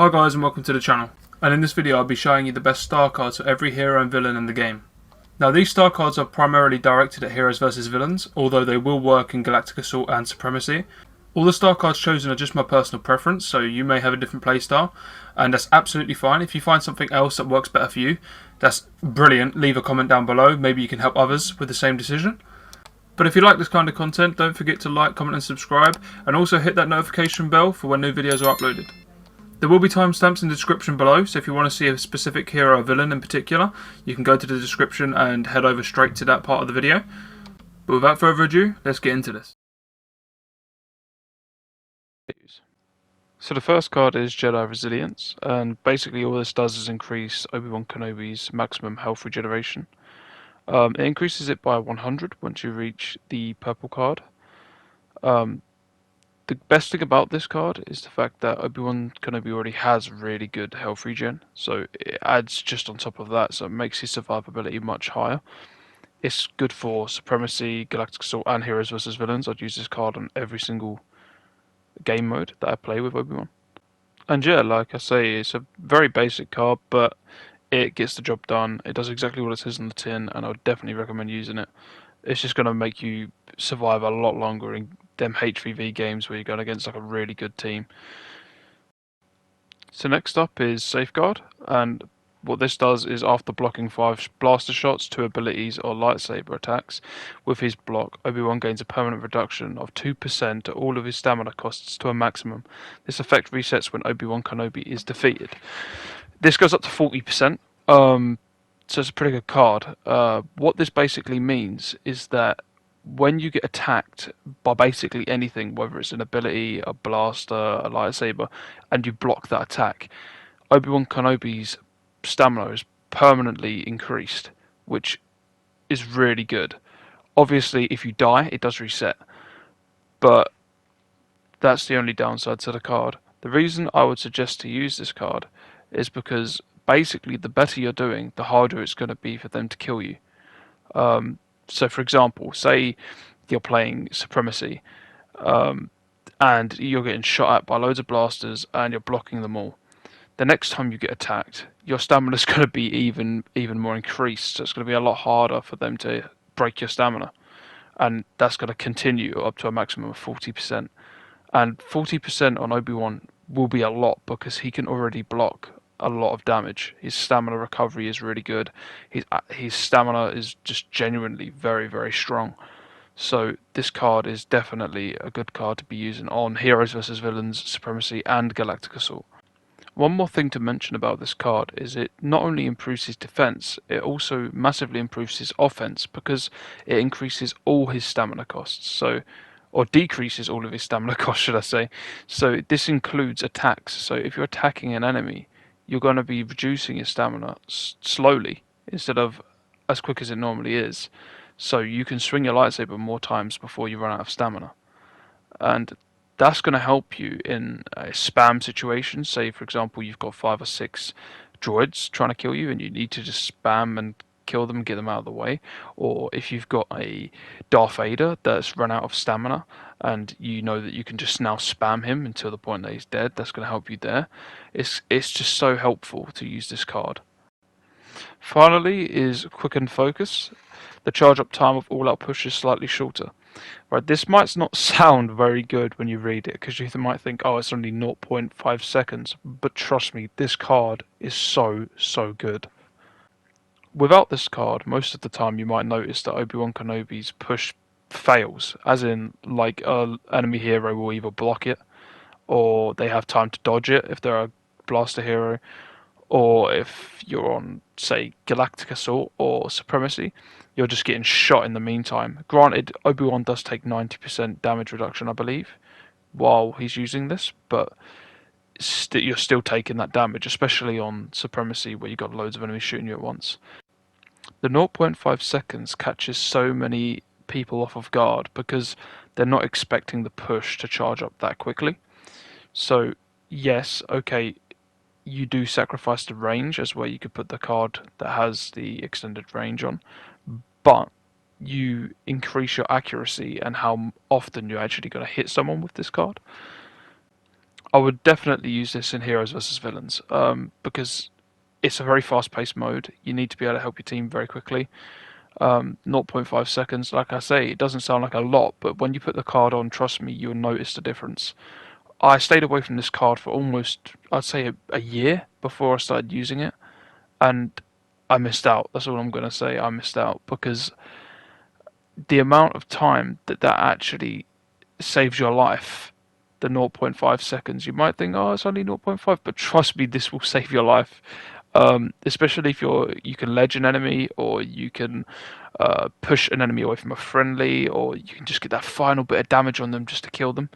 Hi guys and welcome to the channel, and in this video I'll be showing you the best star cards for every hero and villain in the game. Now these star cards are primarily directed at heroes versus villains, although they will work in Galactic Assault and Supremacy. All the star cards chosen are just my personal preference, so you may have a different playstyle, and that's absolutely fine. If you find something else that works better for you, that's brilliant. Leave a comment down below, maybe you can help others with the same decision. But if you like this kind of content, don't forget to like, comment and subscribe, and also hit that notification bell for when new videos are uploaded. There will be timestamps in the description below, so if you want to see a specific hero or villain in particular, you can go to the description and head over straight to that part of the video. But without further ado, let's get into this. So the first card is Jedi Resilience, and basically all this does is increase Obi-Wan Kenobi's maximum health regeneration. It increases it by 100 once you reach the purple card. The best thing about this card is the fact that Obi-Wan Kenobi already has really good health regen, so it adds just on top of that, so it makes his survivability much higher. It's good for Supremacy, Galactic Assault and Heroes vs Villains. I'd use this card on every single game mode that I play with Obi-Wan. And yeah, like I say, it's a very basic card, but it gets the job done. It does exactly what it says on the tin, and I would definitely recommend using it. It's just going to make you survive a lot longer in them HVV games where you're going against like a really good team. So next up is Safeguard, and what this does is after blocking 5 blaster shots, 2 abilities or lightsaber attacks with his block, Obi-Wan gains a permanent reduction of 2% to all of his stamina costs to a maximum. This effect resets when Obi-Wan Kenobi is defeated. This goes up to 40%, so it's a pretty good card. What this basically means is that when you get attacked by basically anything, whether it's an ability, a blaster, a lightsaber, and you block that attack, Obi-Wan Kenobi's stamina is permanently increased, which is really good. Obviously, if you die, it does reset, but that's the only downside to the card. The reason I would suggest to use this card is because basically the better you're doing, the harder it's going to be for them to kill you. So for example, say you're playing Supremacy and you're getting shot at by loads of blasters and you're blocking them all. The next time you get attacked, your stamina is going to be even more increased, so it's going to be a lot harder for them to break your stamina. And that's going to continue up to a maximum of 40%. And 40% on Obi-Wan will be a lot because he can already block a lot of damage. His stamina recovery is really good. His stamina is just genuinely very, very strong. So this card is definitely a good card to be using on Heroes vs Villains, Supremacy and Galactic Assault. One more thing to mention about this card is it not only improves his defense, it also massively improves his offense because it increases all his stamina costs. Or decreases all of his stamina costs, should I say. So this includes attacks. So if you're attacking an enemy, you're going to be reducing your stamina slowly instead of as quick as it normally is. So you can swing your lightsaber more times before you run out of stamina. And that's going to help you in a spam situation. Say, for example, you've got 5 or 6 droids trying to kill you and you need to just spam and kill them and get them out of the way. Or if you've got a Darth Vader that's run out of stamina and you know that you can just now spam him until the point that he's dead, that's going to help you there. It's just so helpful to use this card. Finally is Quicken Focus. The charge up time of all out push is slightly shorter. Right, this might not sound very good when you read it because you might think, oh, it's only 0.5 seconds, but trust me, this card is so good. Without this card, most of the time you might notice that Obi-Wan Kenobi's push fails, as in like an enemy hero will either block it or they have time to dodge it if they're a blaster hero, or if you're on, say, Galactic Assault or Supremacy, you're just getting shot in the meantime. Granted, Obi-Wan does take 90% damage reduction, I believe, while he's using this, but you're still taking that damage, especially on Supremacy where you've got loads of enemies shooting you at once. The 0.5 seconds catches so many people off of guard because they're not expecting the push to charge up that quickly. So yes, okay, you do sacrifice the range as where you could put the card that has the extended range on, but you increase your accuracy and how often you're actually going to hit someone with this card. I would definitely use this in Heroes versus Villains, because it's a very fast-paced mode. You need to be able to help your team very quickly. 0.5 seconds, like I say, it doesn't sound like a lot, but when you put the card on, trust me, you'll notice the difference. I stayed away from this card for almost, I'd say, a year before I started using it, and I missed out. That's all I'm going to say. I missed out because the amount of time that actually saves your life, the 0.5 seconds, you might think, oh, it's only 0.5, but trust me, this will save your life. Especially if you can ledge an enemy, or you can push an enemy away from a friendly, or you can just get that final bit of damage on them just to kill them.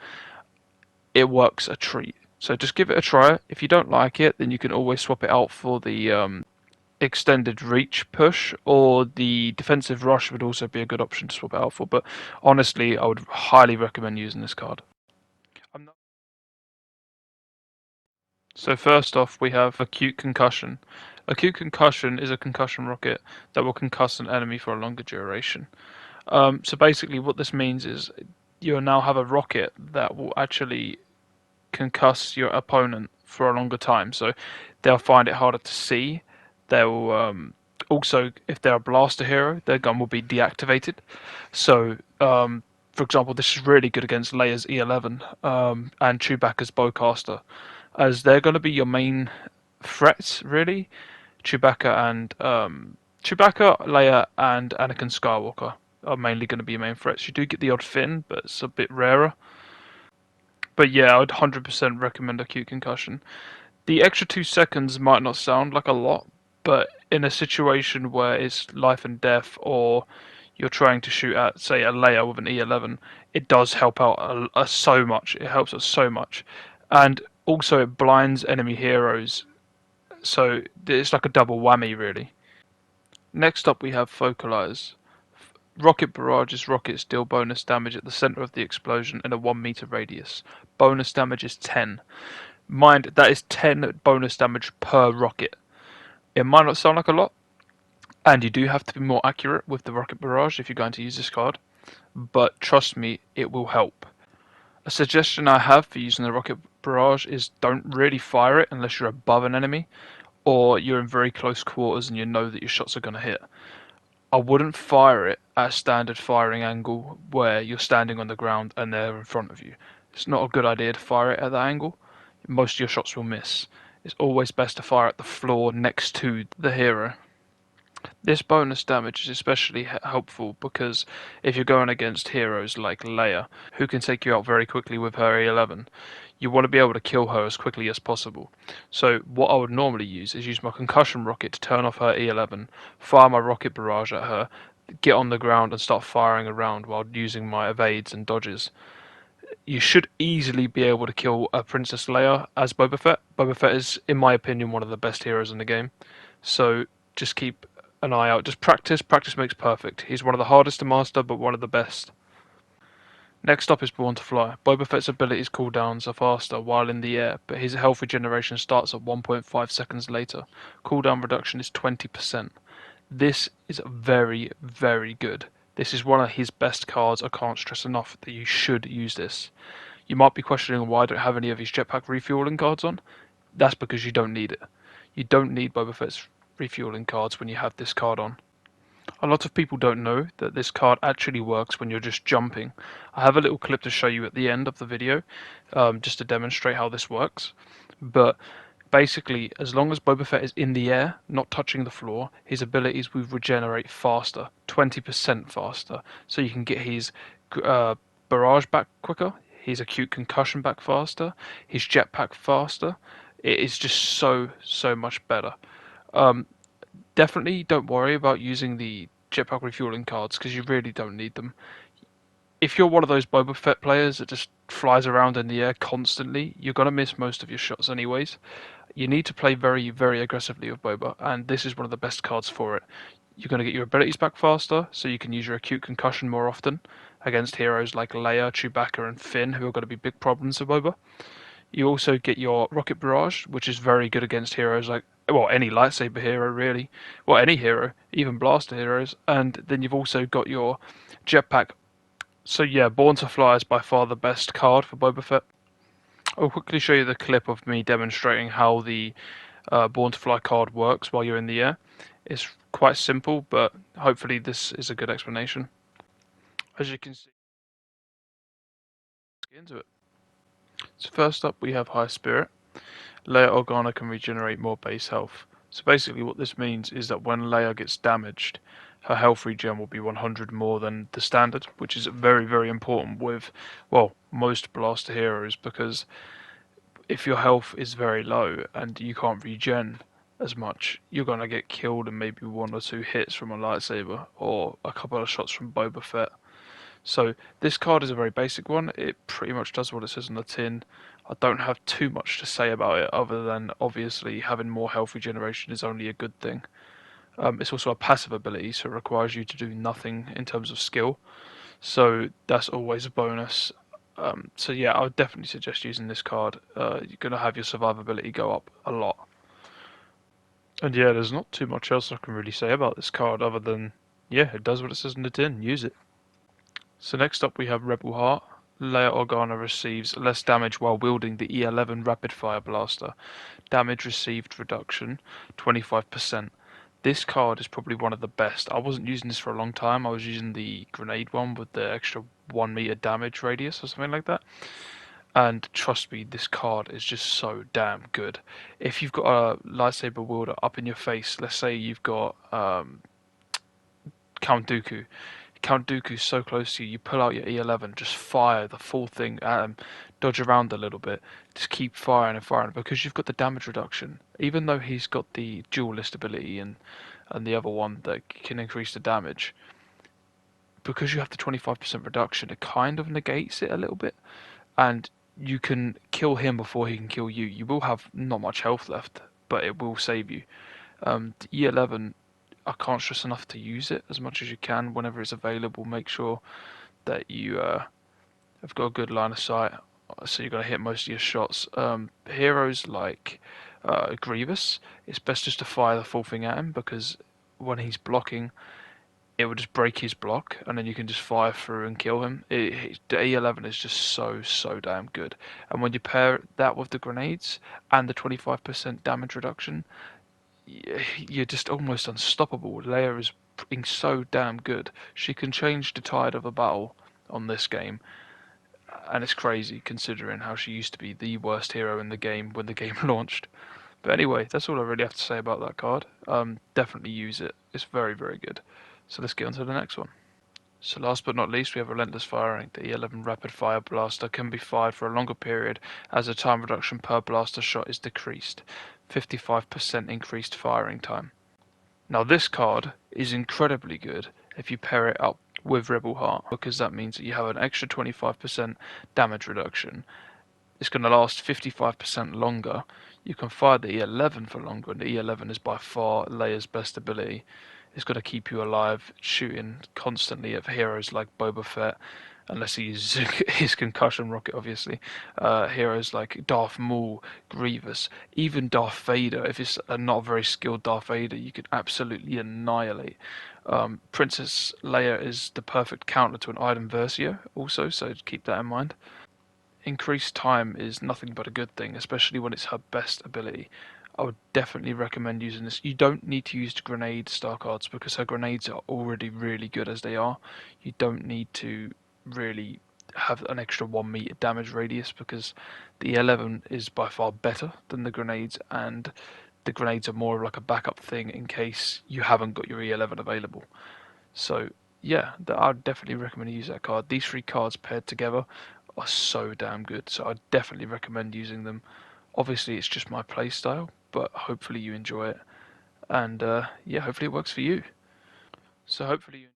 It works a treat. So just give it a try. If you don't like it, then you can always swap it out for the extended reach push, or the defensive rush would also be a good option to swap it out for. But honestly, I would highly recommend using this card. So first off, we have Acute Concussion. Acute Concussion is a concussion rocket that will concuss an enemy for a longer duration. So basically what this means is you now have a rocket that will actually concuss your opponent for a longer time. So they'll find it harder to see. They'll also, if they're a blaster hero, their gun will be deactivated. So, for example, this is really good against Leia's E11 and Chewbacca's bowcaster, as they're going to be your main threats, really. Chewbacca, Leia, and Anakin Skywalker are mainly going to be your main threats. You do get the odd Finn, but it's a bit rarer. But yeah, I would 100% recommend Acute Concussion. The extra 2 seconds might not sound like a lot, but in a situation where it's life and death, or you're trying to shoot at, say, a Leia with an E11, it does help out so much. It helps us so much. And also it blinds enemy heroes, so it's like a double whammy, really. Next up we have Focalize. Rocket barrages rockets deal bonus damage at the center of the explosion in a 1 meter radius. Bonus damage is 10. Mind, that is 10 bonus damage per rocket. It might not sound like a lot, and you do have to be more accurate with the rocket barrage if you're going to use this card, but trust me, it will help. A suggestion I have for using the rocket barrage is don't really fire it unless you're above an enemy, or you're in very close quarters and you know that your shots are going to hit. I wouldn't fire it at a standard firing angle where you're standing on the ground and they're in front of you. It's not a good idea to fire it at that angle. Most of your shots will miss. It's always best to fire at the floor next to the hero. This bonus damage is especially helpful because if you're going against heroes like Leia, who can take you out very quickly with her E11, you want to be able to kill her as quickly as possible. So what I would normally use is use my concussion rocket to turn off her E11, fire my rocket barrage at her, get on the ground and start firing around while using my evades and dodges. You should easily be able to kill a Princess Leia as Boba Fett. Boba Fett is, in my opinion, one of the best heroes in the game. So just keep an eye out. Just practice. Practice makes perfect. He's one of the hardest to master, but one of the best. Next up is Born to Fly. Boba Fett's abilities cooldowns are faster while in the air, but his health regeneration starts at 1.5 seconds later. Cooldown reduction is 20%. This is very, very good. This is one of his best cards. I can't stress enough that you should use this. You might be questioning why I don't have any of his jetpack refueling cards on. That's because you don't need it. You don't need Boba Fett's refueling cards when you have this card on. A lot of people don't know that this card actually works when you're just jumping. I have a little clip to show you at the end of the video, just to demonstrate how this works. But basically, as long as Boba Fett is in the air, not touching the floor, his abilities will regenerate faster, 20% faster. So you can get his barrage back quicker, his acute concussion back faster, his jetpack faster. It is just so much better. Definitely don't worry about using the jetpack refueling cards because you really don't need them. If you're one of those Boba Fett players that just flies around in the air constantly, you're going to miss most of your shots anyways. You need to play very, very aggressively with Boba, and this is one of the best cards for it. You're going to get your abilities back faster, so you can use your acute concussion more often against heroes like Leia, Chewbacca, and Finn, who are going to be big problems for Boba. You also get your rocket barrage, which is very good against heroes like, well, any lightsaber hero really, well, any hero, even blaster heroes. And then you've also got your jetpack. So yeah, Born to Fly is by far the best card for Boba Fett. I'll quickly show you the clip of me demonstrating how the Born to Fly card works while you're in the air. It's quite simple, but hopefully this is a good explanation. As you can see, let's get into it. So first up we have High Spirit. Leia Organa can regenerate more base health. So basically what this means is that when Leia gets damaged, her health regen will be 100 more than the standard, which is very, very important with, well, most blaster heroes, because if your health is very low and you can't regen as much, you're going to get killed in maybe 1 or 2 hits from a lightsaber or a couple of shots from Boba Fett. So this card is a very basic one. It pretty much does what it says on the tin. I don't have too much to say about it other than obviously having more health regeneration is only a good thing. It's also a passive ability, so it requires you to do nothing in terms of skill. So that's always a bonus. So yeah, I would definitely suggest using this card. You're going to have your survivability go up a lot. And yeah, there's not too much else I can really say about this card other than, yeah, it does what it says on the tin. Use it. So next up we have Rebel Heart. Leia Organa receives less damage while wielding the E11 Rapid Fire Blaster. Damage received reduction 25%. This card is probably one of the best. I wasn't using this for a long time. I was using the grenade one with the extra 1 meter damage radius or something like that. And trust me, this card is just so damn good. If you've got a lightsaber wielder up in your face, let's say you've got Count Dooku. Count Dooku's so close to you, you pull out your E11, just fire the full thing at him, dodge around a little bit, just keep firing and firing because you've got the damage reduction. Even though he's got the duelist ability and the other one that can increase the damage, because you have the 25% reduction, it kind of negates it a little bit, and you can kill him before he can kill you. You will have not much health left, but it will save you. The E11, I can't stress enough to use it as much as you can whenever it's available. Make sure that you have got a good line of sight, so you're going to hit most of your shots. Heroes like Grievous, it's best just to fire the full thing at him because when he's blocking, it will just break his block, and then you can just fire through and kill him. The E11 is just so damn good, and when you pair that with the grenades and the 25% damage reduction, you're just almost unstoppable. Leia is being so damn good. She can change the tide of a battle on this game, and it's crazy considering how she used to be the worst hero in the game when the game launched. But anyway, that's all I really have to say about that card. Definitely use it. It's very, very good. So let's get on to the next one. So last but not least, we have Relentless Firing. The E11 Rapid Fire Blaster can be fired for a longer period as the time reduction per blaster shot is decreased. 55% increased firing time. Now this card is incredibly good if you pair it up with Rebel Heart, because that means that you have an extra 25% damage reduction. It's going to last 55% longer. You can fire the E11 for longer, and the E11 is by far Leia's best ability. It's going to keep you alive, shooting constantly at heroes like Boba Fett, unless he uses his concussion rocket, obviously. Heroes like Darth Maul, Grievous, even Darth Vader. If it's a not very skilled Darth Vader, you could absolutely annihilate. Princess Leia is the perfect counter to an Iden Versio, also, so keep that in mind. Increased time is nothing but a good thing, especially when it's her best ability. I would definitely recommend using this. You don't need to use the grenade star cards because her grenades are already really good as they are. You don't need to really have an extra 1 meter damage radius because the 11 is by far better than the grenades, and the grenades are more of like a backup thing in case you haven't got your E11 available. So yeah, I'd definitely recommend you use that card. These 3 cards paired together are so damn good, so I definitely recommend using them. Obviously, it's just my play style, but hopefully you enjoy it, and yeah, hopefully it works for you. So hopefully you.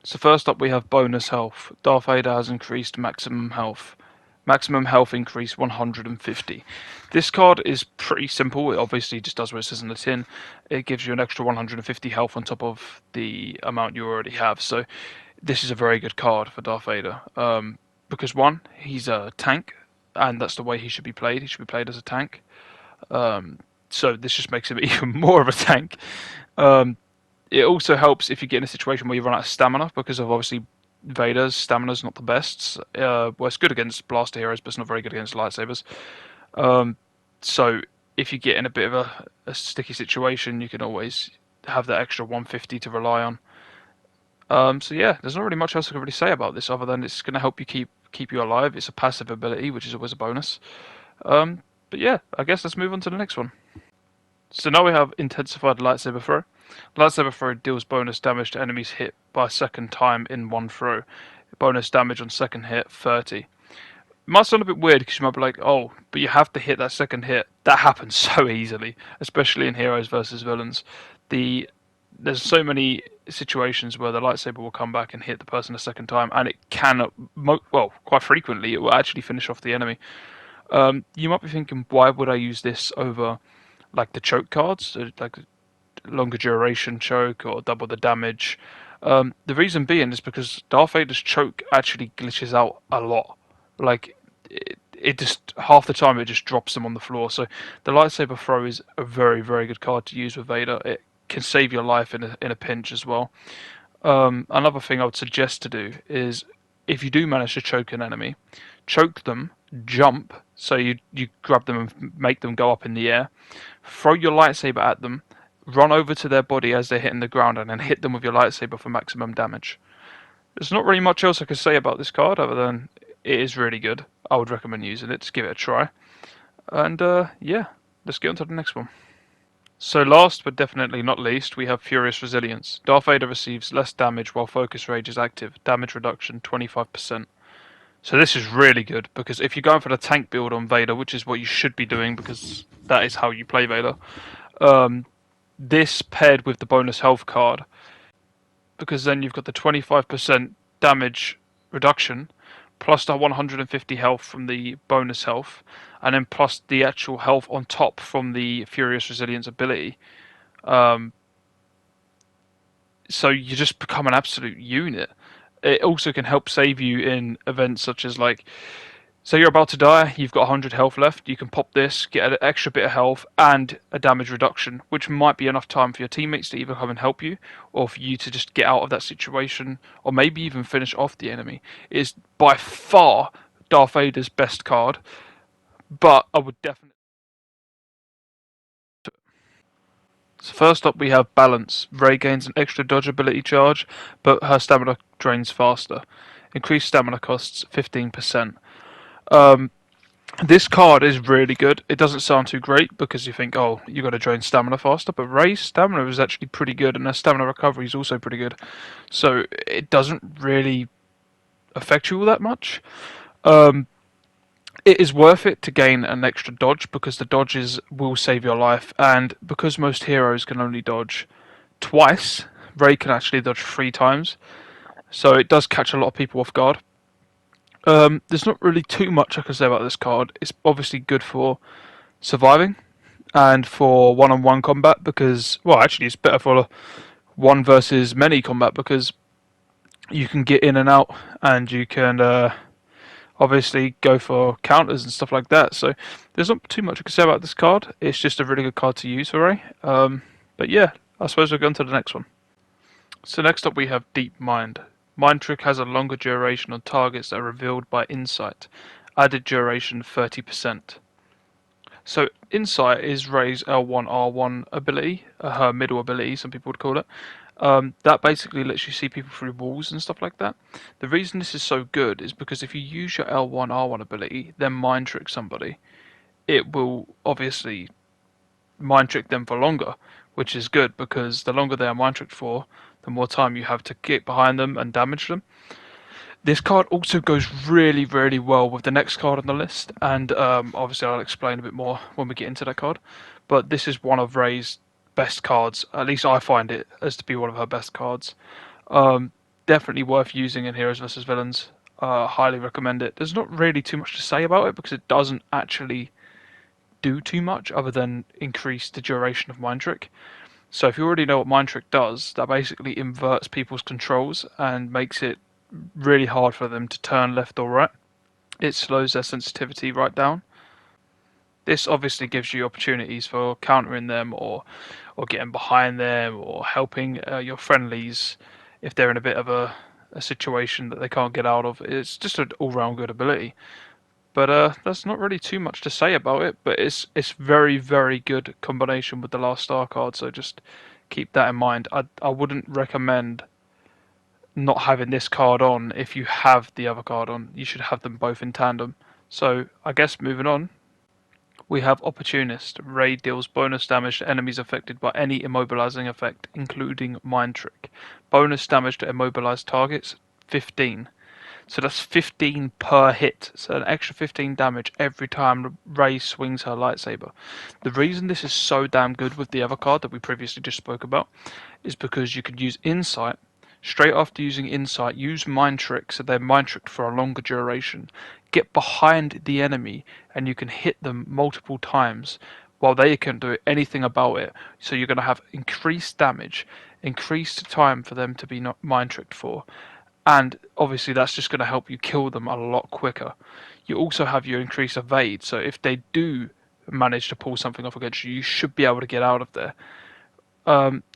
So first up we have bonus health. Darth Vader has increased maximum health. Maximum health increase 150. This card is pretty simple. It obviously just does what it says in the tin. It gives you an extra 150 health on top of the amount you already have. So this is a very good card for Darth Vader. Because one, he's a tank, and that's the way he should be played. He should be played as a tank. So this just makes him even more of a tank. It also helps if you get in a situation where you run out of stamina because of obviously Vader's stamina's not the best. Well, it's good against blaster heroes, but it's not very good against lightsabers. So if you get in a bit of a sticky situation, you can always have that extra 150 to rely on. So yeah, there's not really much else I can really say about this other than it's going to help you keep you alive. It's a passive ability, which is always a bonus. But yeah, I guess let's move on to the next one. So now we have intensified lightsaber throw. Lightsaber throw deals bonus damage to enemies hit by a second time in one throw. Bonus damage on second hit 30. It might sound a bit weird because you might be like, oh, but you have to hit that second hit. That happens so easily, especially in heroes versus villains. There's so many situations where the lightsaber will come back and hit the person a second time, and it can, well, quite frequently, it will actually finish off the enemy. You might be thinking, why would I use this over like the choke cards, so like longer duration choke or double the damage? The reason being is because Darth Vader's choke actually glitches out a lot. Like it just half the time it just drops them on the floor. So the lightsaber throw is a very, very good card to use with Vader. It can save your life in a pinch as well. Another thing I would suggest to do is if you do manage to choke an enemy, choke them, jump, so you grab them and make them go up in the air, throw your lightsaber at them, run over to their body as they're hitting the ground, and then hit them with your lightsaber for maximum damage. There's not really much else I can say about this card other than it is really good. I would recommend using it. Just give it a try. And yeah, let's get on to the next one. So last but definitely not least, we have Furious Resilience. Darth Vader receives less damage while Focus Rage is active. Damage reduction 25%. So this is really good because if you're going for the tank build on Vader, which is what you should be doing because that is how you play Vader, this paired with the bonus health card, because then you've got the 25% damage reduction plus the 150 health from the bonus health, and then plus the actual health on top from the Furious Resilience ability. So you just become an absolute unit. It also can help save you in events such as, like, say you're about to die, you've got 100 health left, you can pop this, get an extra bit of health and a damage reduction, which might be enough time for your teammates to either come and help you or for you to just get out of that situation or maybe even finish off the enemy. It is by far Darth Vader's best card, but I would definitely... So first up we have Balance. Rey gains an extra dodge ability charge, but her stamina drains faster. Increased stamina costs 15%. This card is really good. It doesn't sound too great because you think, oh, you got to drain stamina faster, but Rey's stamina is actually pretty good, and her stamina recovery is also pretty good. So it doesn't really affect you all that much. It is worth it to gain an extra dodge because the dodges will save your life, and because most heroes can only dodge twice, Rey can actually dodge 3 times. So it does catch a lot of people off guard. There's not really too much I can say about this card. It's obviously good for surviving and for one-on-one combat because, well, actually it's better for one versus many combat because you can get in and out and you can obviously go for counters and stuff like that. So there's not too much I can say about this card. It's just a really good card to use for Rey. But yeah, I suppose we'll go on to the next one. So next up we have Deep Mind. Mind Trick has a longer duration on targets that are revealed by Insight. Added duration 30%. So Insight is Rey's L1R1 ability, her middle ability, some people would call it. That basically lets you see people through walls and stuff like that. The reason this is so good is because if you use your L1R1 ability, then Mind Trick somebody, it will obviously Mind Trick them for longer, which is good because the longer they are Mind Tricked for, the more time you have to get behind them and damage them. This card also goes really, really well with the next card on the list, and obviously I'll explain a bit more when we get into that card. But this is one of Rey's best cards. At least I find it as to be one of her best cards. Definitely worth using in Heroes vs Villains. Highly recommend it. There's not really too much to say about it because it doesn't actually do too much other than increase the duration of Mind Trick. So if you already know what Mind Trick does, that basically inverts people's controls and makes it really hard for them to turn left or right. It slows their sensitivity right down. This obviously gives you opportunities for countering them or getting behind them or helping your friendlies if they're in a bit of a a situation that they can't get out of. It's just an all-round good ability. But that's not really too much to say about it. But it's very, very good combination with the last star card. So just keep that in mind. I wouldn't recommend not having this card on if you have the other card on. You should have them both in tandem. So I guess moving on, we have Opportunist. Rey deals bonus damage to enemies affected by any immobilizing effect, including Mind Trick. Bonus damage to immobilized targets, 15. So that's 15 per hit. So an extra 15 damage every time Rey swings her lightsaber. The reason this is so damn good with the other card that we previously just spoke about is because you can use Insight. Straight after using Insight, use Mind Trick so they're Mind Tricked for a longer duration. Get behind the enemy and you can hit them multiple times while they can't do anything about it. So you're going to have increased damage, increased time for them to be not Mind Tricked for. And obviously that's just going to help you kill them a lot quicker. You also have your increased evade, so if they do manage to pull something off against you, you should be able to get out of there.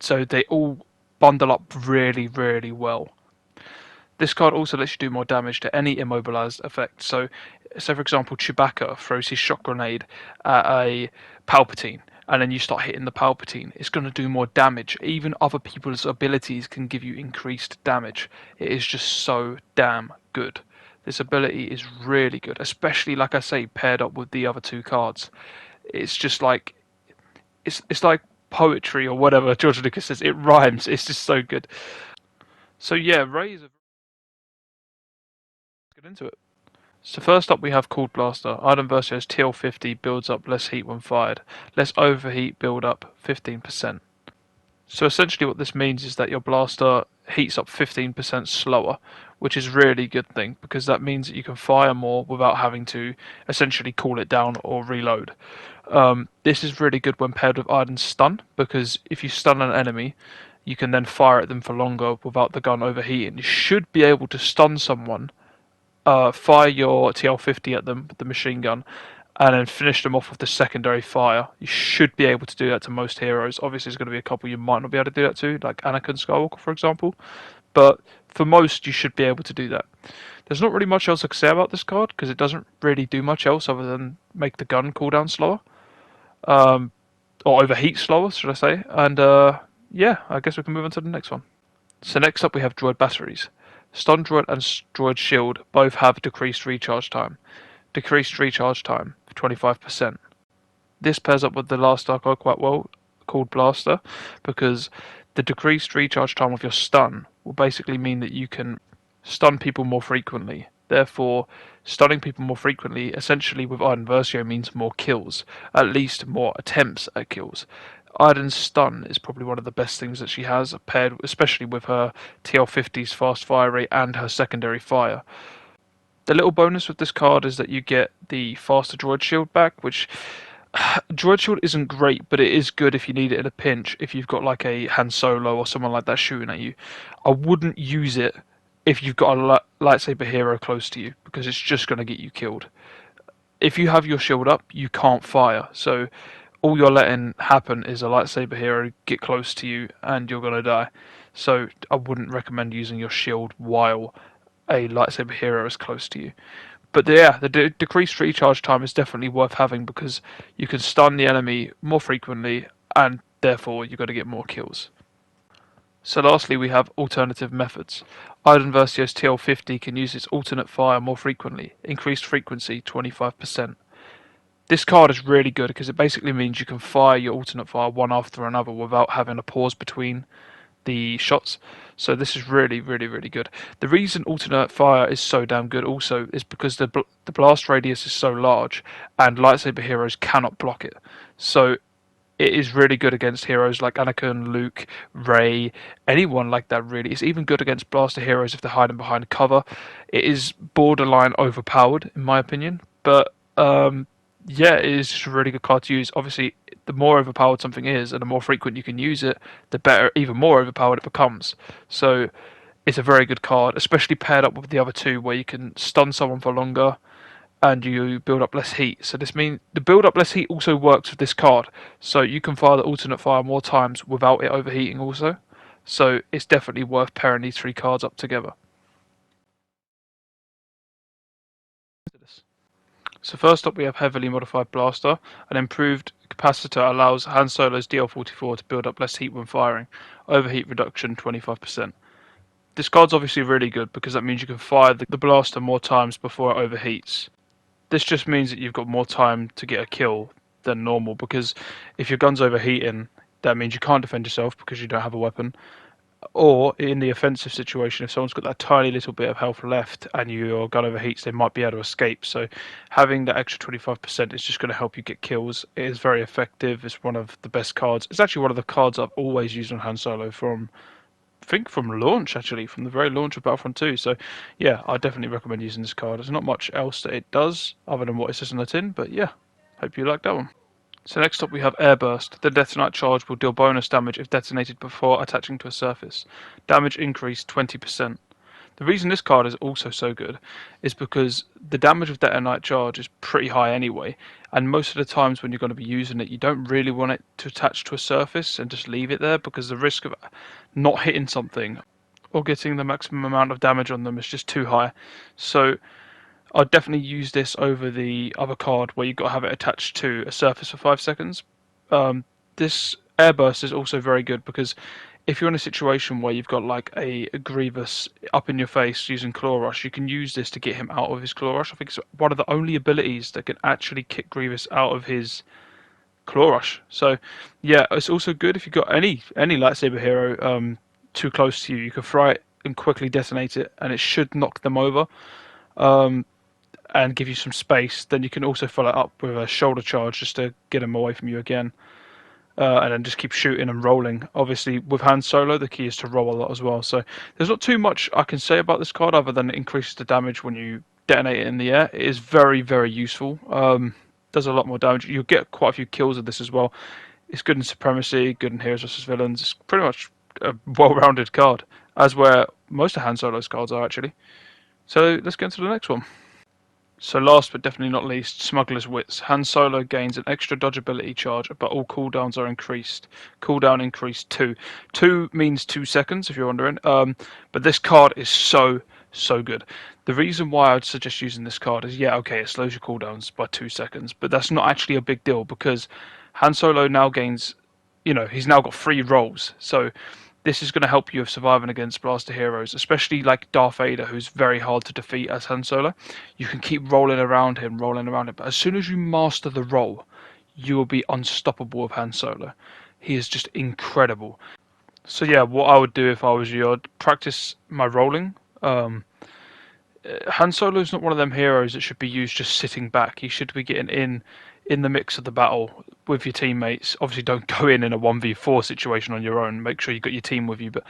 So they all bundle up really, really well. This card also lets you do more damage to any immobilized effect. So for example, Chewbacca throws his shock grenade at a Palpatine, and then you start hitting the Palpatine. It's going to do more damage. Even other people's abilities can give you increased damage. It is just so damn good. This ability is really good, especially, like I say, paired up with the other two cards. It's just like, it's like poetry or whatever George Lucas says. It rhymes. It's just so good. So yeah, Rey is a... Let's get into it. So first up we have Cooled Blaster. Iden Versio's TL50 builds up less heat when fired. Less overheat build up 15%. So essentially what this means is that your blaster heats up 15% slower, which is really good thing because that means that you can fire more without having to essentially cool it down or reload. This is really good when paired with Iden's Stun, because if you stun an enemy, you can then fire at them for longer without the gun overheating. You should be able to stun someone, fire your TL50 at them with the machine gun, and then finish them off with the secondary fire. You should be able to do that to most heroes. Obviously, there's going to be a couple you might not be able to do that to, like Anakin Skywalker, for example. But for most, you should be able to do that. There's not really much else I can say about this card, because it doesn't really do much else other than make the gun cooldown slower. Or overheat slower, should I say. And yeah, I guess we can move on to the next one. So next up we have Droid Batteries. Stun Droid and Droid Shield both have decreased recharge time. Decreased recharge time, 25%. This pairs up with the last star card quite well, called Blaster, because the decreased recharge time of your stun will basically mean that you can stun people more frequently. Therefore, stunning people more frequently, essentially with Iden Versio, means more kills, at least more attempts at kills. Iden's Stun is probably one of the best things that she has, paired especially with her TL50's fast fire rate and her secondary fire. The little bonus with this card is that you get the faster Droid Shield back, which Droid Shield isn't great, but it is good if you need it in a pinch, if you've got like a Han Solo or someone like that shooting at you. I wouldn't use it if you've got a lightsaber hero close to you, because it's just going to get you killed. If you have your shield up, you can't fire, so all you're letting happen is a lightsaber hero get close to you and you're going to die. So I wouldn't recommend using your shield while a lightsaber hero is close to you. But yeah, the decreased recharge time is definitely worth having, because you can stun the enemy more frequently and therefore you're going to get more kills. So lastly we have alternative methods. Iden Versio's TL50 can use its alternate fire more frequently, increased frequency 25%. This card is really good because it basically means you can fire your alternate fire one after another without having a pause between the shots. So this is really, really, really good. The reason alternate fire is so damn good also is because the blast radius is so large and lightsaber heroes cannot block it. So it is really good against heroes like Anakin, Luke, Rey, anyone like that really. It's even good against blaster heroes if they're hiding behind cover. It is borderline overpowered in my opinion, but yeah, it is just a really good card to use. Obviously, the more overpowered something is and the more frequent you can use it, the better, even more overpowered it becomes. So it's a very good card, especially paired up with the other two where you can stun someone for longer and you build up less heat. So this means the build up less heat also works with this card. So you can fire the alternate fire more times without it overheating also. So it's definitely worth pairing these three cards up together. So first up we have heavily modified blaster. An improved capacitor allows Han Solo's DL-44 to build up less heat when firing. Overheat reduction 25%. This card's obviously really good because that means you can fire the blaster more times before it overheats. This just means that you've got more time to get a kill than normal, because if your gun's overheating, that means you can't defend yourself because you don't have a weapon. Or in the offensive situation, if someone's got that tiny little bit of health left and your gun overheats, they might be able to escape. So having that extra 25% is just going to help you get kills. It is very effective. It's one of the best cards. It's actually one of the cards I've always used on Han Solo from, I think, from launch, actually, from the very launch of Battlefront 2. So yeah, I definitely recommend using this card. There's not much else that it does other than what it says on the tin, but yeah, hope you like that one. So next up we have Air Burst. The detonite charge will deal bonus damage if detonated before attaching to a surface. Damage increased 20%. The reason this card is also so good is because the damage of detonite charge is pretty high anyway, and most of the times when you're going to be using it, you don't really want it to attach to a surface and just leave it there, because the risk of not hitting something or getting the maximum amount of damage on them is just too high. So I'd definitely use this over the other card where you've got to have it attached to a surface for 5 seconds. This airburst is also very good because if you're in a situation where you've got like a Grievous up in your face using Claw Rush, you can use this to get him out of his Claw Rush. I think it's one of the only abilities that can actually kick Grievous out of his Claw Rush. So yeah, it's also good if you've got any lightsaber hero too close to you. You can fry it and quickly detonate it, and it should knock them over. And give you some space. Then you can also follow it up with a shoulder charge just to get him away from you again, and then just keep shooting and rolling. Obviously with Han Solo the key is to roll a lot as well, so there's not too much I can say about this card other than it increases the damage when you detonate it in the air. It is very, very useful. Does a lot more damage. You'll get quite a few kills with this as well. It's good in Supremacy, good in Heroes vs Villains. It's pretty much a well-rounded card, as where most of Han Solo's cards are actually. So let's get into the next one. So last but definitely not least, Smuggler's Wits. Han Solo gains an extra dodgeability charge, but all cooldowns are increased. Cooldown increased 2. 2 means 2 seconds, if you're wondering. But this card is so good. The reason why I'd suggest using this card is, yeah, okay, it slows your cooldowns by 2 seconds, but that's not actually a big deal because Han Solo now gains, he's now got 3 rolls. So this is going to help you with surviving against blaster heroes, especially like Darth Vader, who's very hard to defeat as Han Solo. You can keep rolling around him, but as soon as you master the roll, you will be unstoppable with Han Solo. He is just incredible. So yeah, what I would do if I was you, I'd practice my rolling. Han Solo is not one of them heroes that should be used just sitting back. He should be getting in the mix of the battle with your teammates. Obviously don't go in a 1v4 situation on your own. Make sure you've got your team with you, but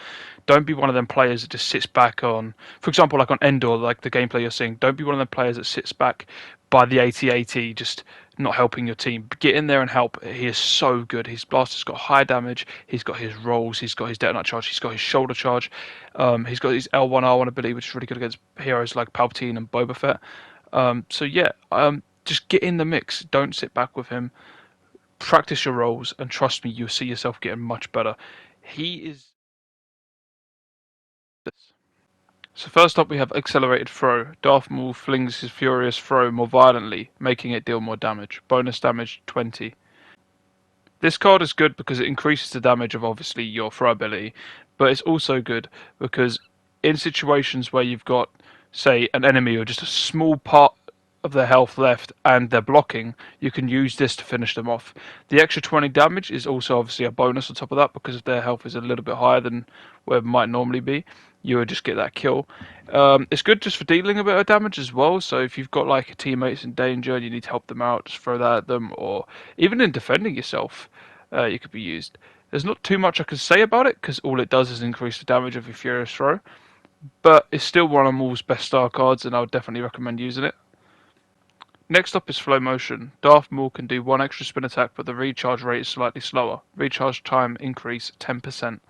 don't be one of them players that just sits back on, for example, like on Endor, like the gameplay you're seeing. Don't be one of them players that sits back by the AT-AT just not helping your team. Get in there and help. He is so good. His blaster's got high damage. He's got his rolls. He's got his detonite charge. He's got his shoulder charge. He's got his L1R1 ability, which is really good against heroes like Palpatine and Boba Fett. So yeah, just get in the mix. Don't sit back with him. Practice your roles, and trust me, you'll see yourself getting much better. He is. So first up we have Accelerated Throw. Darth Maul flings his furious throw more violently, making it deal more damage. Bonus damage 20. This card is good because it increases the damage of obviously your throw ability, but it's also good because in situations where you've got, say, an enemy or just a small part of their health left and they're blocking, you can use this to finish them off. The extra 20 damage is also obviously a bonus on top of that because if their health is a little bit higher than where it might normally be, you would just get that kill. It's good just for dealing a bit of damage as well, so if you've got like teammates in danger and you need to help them out, just throw that at them, or even in defending yourself, you could be used. There's not too much I can say about it because all it does is increase the damage of your Furious Throw, but it's still one of Maul's best star cards and I would definitely recommend using it. Next up is Flow Motion. Darth Maul can do 1 extra spin attack, but the recharge rate is slightly slower. Recharge time increase 10%.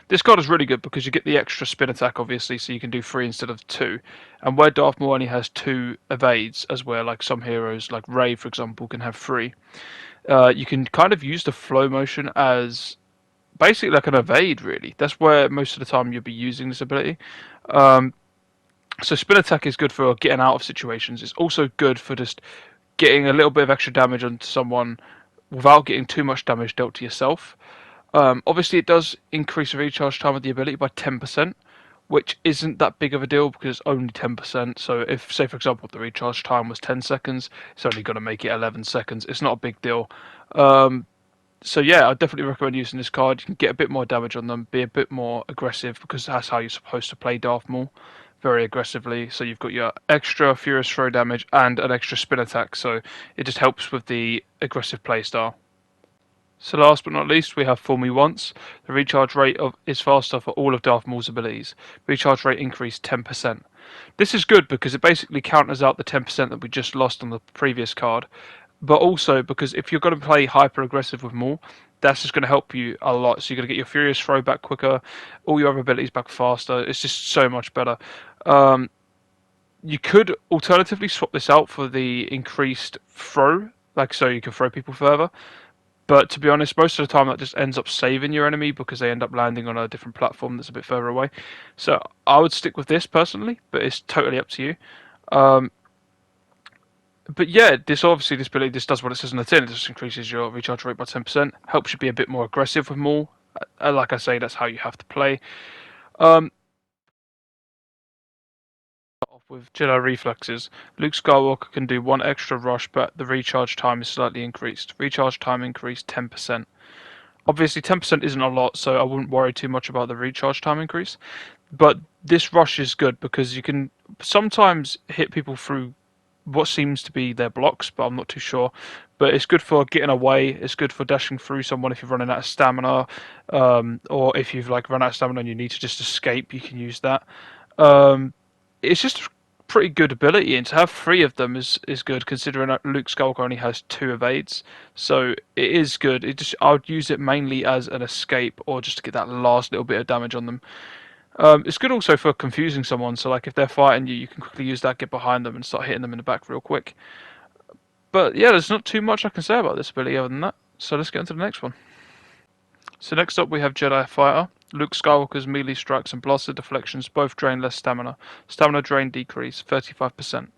This card is really good because you get the extra spin attack, obviously, so you can do 3 instead of 2. And where Darth Maul only has 2 evades, as where like some heroes, like Rey, for example, can have 3, you can kind of use the Flow Motion as basically like an evade, really. That's where most of the time you'll be using this ability. So spin attack is good for getting out of situations. It's also good for just getting a little bit of extra damage onto someone without getting too much damage dealt to yourself. Obviously, it does increase the recharge time of the ability by 10%, which isn't that big of a deal because it's only 10%. So if, say, for example, the recharge time was 10 seconds, it's only going to make it 11 seconds. It's not a big deal. So yeah, I definitely recommend using this card. You can get a bit more damage on them, be a bit more aggressive because that's how you're supposed to play Darth Maul, very aggressively. So you've got your extra Furious Throw damage and an extra spin attack. So it just helps with the aggressive playstyle. So last but not least, we have Fool Me Once. The recharge rate is faster for all of Darth Maul's abilities. Recharge rate increased 10%. This is good because it basically counters out the 10% that we just lost on the previous card. But also because if you're going to play hyper aggressive with Maul, that's just going to help you a lot. So you're going to get your Furious Throw back quicker, all your other abilities back faster. It's just so much better. You could alternatively swap this out for the increased throw, like so you can throw people further. But to be honest, most of the time that just ends up saving your enemy because they end up landing on a different platform that's a bit further away. So I would stick with this personally, but it's totally up to you. But yeah, this ability does what it says on the tin. It just increases your recharge rate by 10%. Helps you be a bit more aggressive with Maul. Like I say, that's how you have to play. Off with Jedi reflexes. Luke Skywalker can do one extra rush, but the recharge time is slightly increased. Recharge time increased 10%. Obviously, 10% isn't a lot, so I wouldn't worry too much about the recharge time increase. But this rush is good because you can sometimes hit people through what seems to be their blocks, but I'm not too sure. But it's good for getting away. It's good for dashing through someone if you're running out of stamina, or if you've like run out of stamina and you need to just escape. You can use that. It's just a pretty good ability, and to have three of them is good considering that Luke Skywalker only has 2 evades. So it is good. I would use it mainly as an escape or just to get that last little bit of damage on them. It's good also for confusing someone, so like if they're fighting you, you can quickly use that, get behind them and start hitting them in the back real quick. But yeah, there's not too much I can say about this ability other than that, so let's get into the next one. So next up we have Jedi Fighter. Luke Skywalker's melee strikes and blaster deflections both drain less stamina. Stamina drain decrease 35%.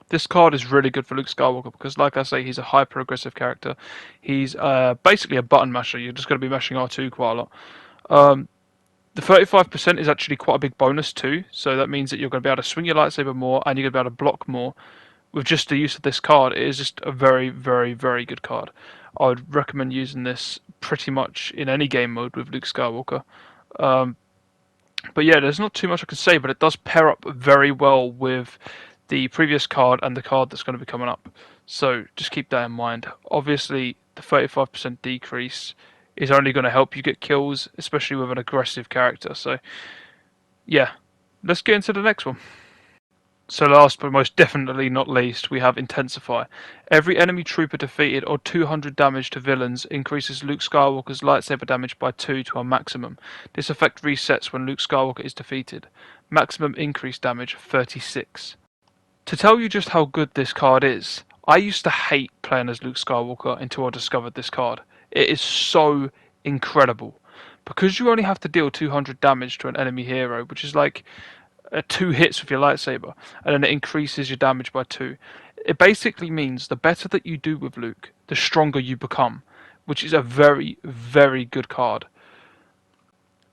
This card is really good for Luke Skywalker because, like I say, he's a hyper aggressive character. He's basically a button masher. You're just going to be mashing R2 quite a lot. The 35% is actually quite a big bonus too, so that means that you're going to be able to swing your lightsaber more and you're going to be able to block more with just the use of this card. It is just a very, very, very good card. I would recommend using this pretty much in any game mode with Luke Skywalker. But yeah, there's not too much I can say, but it does pair up very well with the previous card and the card that's going to be coming up. So just keep that in mind. Obviously, the 35% decrease is only going to help you get kills, especially with an aggressive character. So yeah, let's get into the next one. So last but most definitely not least, we have Intensify. Every enemy trooper defeated or 200 damage to villains increases Luke Skywalker's lightsaber damage by 2 to a maximum. This effect resets when Luke Skywalker is defeated. Maximum increased damage 36. To tell you just how good this card is, I used to hate playing as Luke Skywalker until I discovered this card. It is so incredible. Because you only have to deal 200 damage to an enemy hero, which is like 2 hits with your lightsaber, and then it increases your damage by 2. It basically means the better that you do with Luke, the stronger you become, which is a very, very good card.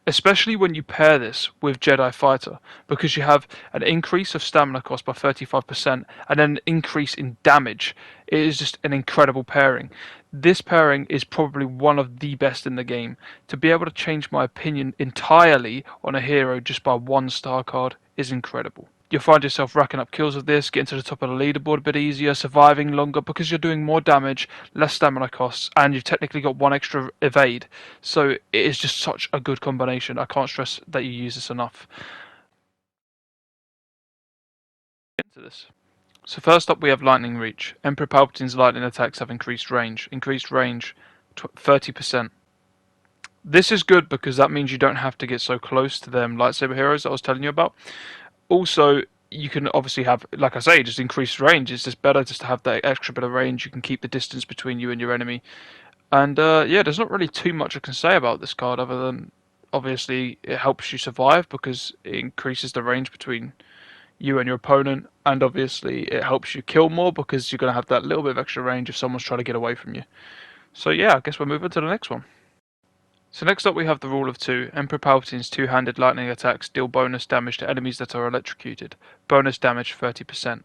Especially when you pair this with Jedi Fighter, because you have an increase of stamina cost by 35% and then an increase in damage. It is just an incredible pairing. This pairing is probably one of the best in the game. To be able to change my opinion entirely on a hero just by 1 star card is incredible. You'll find yourself racking up kills with this, getting to the top of the leaderboard a bit easier, surviving longer because you're doing more damage, less stamina costs, and you've technically got 1 extra evade. So it is just such a good combination. I can't stress that you use this enough. Into this. So first up we have Lightning Reach. Emperor Palpatine's lightning attacks have increased range. Increased range 30%. This is good because that means you don't have to get so close to them lightsaber heroes that I was telling you about. Also, you can obviously have, like I say, just increased range. It's just better just to have that extra bit of range. You can keep the distance between you and your enemy. And yeah, there's not really too much I can say about this card other than obviously it helps you survive because it increases the range between you and your opponent, and obviously it helps you kill more because you're going to have that little bit of extra range if someone's trying to get away from you. So yeah, I guess we'll move on to the next one. So next up we have the rule of 2. Emperor Palpatine's two-handed lightning attacks deal bonus damage to enemies that are electrocuted. Bonus damage 30%.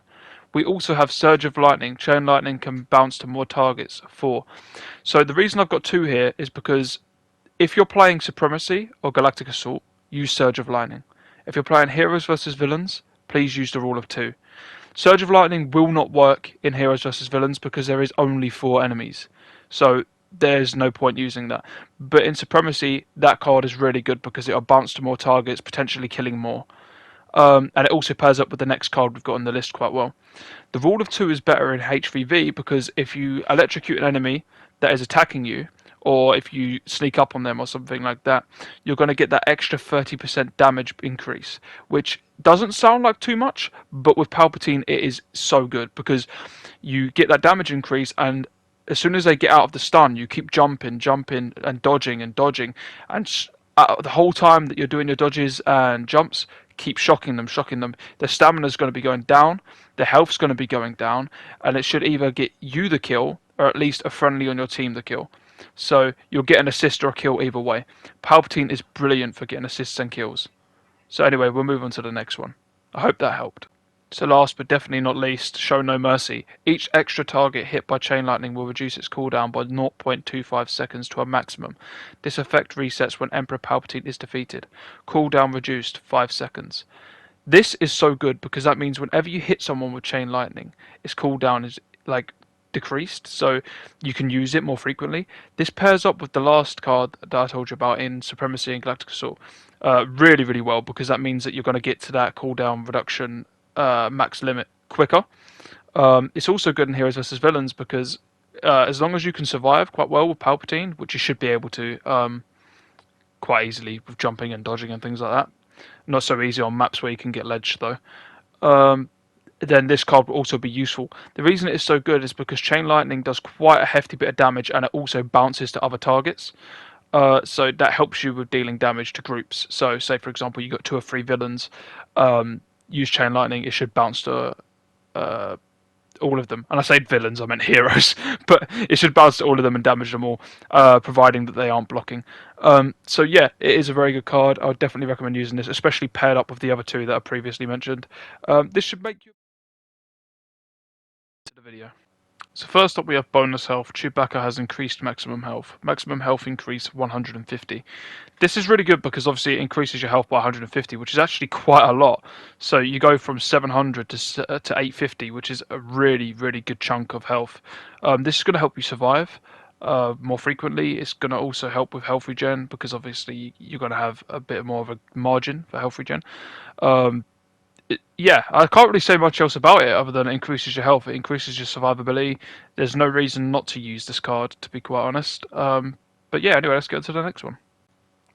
We also have Surge of Lightning. Chain Lightning can bounce to more targets, 4. So the reason I've got 2 here is because if you're playing Supremacy or Galactic Assault, use Surge of Lightning. If you're playing Heroes vs Villains, please use the rule of 2. Surge of Lightning will not work in Heroes vs Villains because there is only 4 enemies. So there's no point using that. But in Supremacy, that card is really good because it'll bounce to more targets, potentially killing more. And it also pairs up with the next card we've got on the list quite well. The rule of 2 is better in HVV because if you electrocute an enemy that is attacking you, or if you sneak up on them or something like that, you're going to get that extra 30% damage increase, which doesn't sound like too much, but with Palpatine it is so good because you get that damage increase, and as soon as they get out of the stun, you keep jumping and dodging, and the whole time that you're doing your dodges and jumps, keep shocking them. Their stamina's going to be going down, their health's going to be going down, and it should either get you the kill or at least a friendly on your team the kill. So you'll get an assist or a kill either way. Palpatine is brilliant for getting assists and kills. So anyway, we'll move on to the next one. I hope that helped. So last but definitely not least, Show No Mercy. Each extra target hit by Chain Lightning will reduce its cooldown by 0.25 seconds to a maximum. This effect resets when Emperor Palpatine is defeated. Cooldown reduced 5 seconds. This is so good because that means whenever you hit someone with Chain Lightning, its cooldown is decreased, so you can use it more frequently. This pairs up with the last card that I told you about in Supremacy and Galactic Assault really, really well because that means that you're going to get to that cooldown reduction max limit quicker. It's also good in Heroes vs Villains because as long as you can survive quite well with Palpatine, which you should be able to quite easily with jumping and dodging and things like that. Not so easy on maps where you can get ledge though. Then this card will also be useful. The reason it is so good is because Chain Lightning does quite a hefty bit of damage and it also bounces to other targets. So that helps you with dealing damage to groups. So say for example you got 2 or 3 villains, use Chain Lightning, it should bounce to all of them. And I said villains, I meant heroes, but it should bounce to all of them and damage them all, providing that they aren't blocking. So yeah, it is a very good card. I would definitely recommend using this, especially paired up with the other 2 that I previously mentioned. This should make you to the video. So first up we have bonus health. Chewbacca has increased maximum health. Maximum health increase 150. This is really good because obviously it increases your health by 150, which is actually quite a lot. So you go from 700 to 850, which is a really, really good chunk of health. This is going to help you survive more frequently. It's going to also help with health regen because obviously you're going to have a bit more of a margin for health regen. Yeah, I can't really say much else about it other than it increases your health, it increases your survivability. There's no reason not to use this card, to be quite honest. But yeah, anyway, let's go to the next one.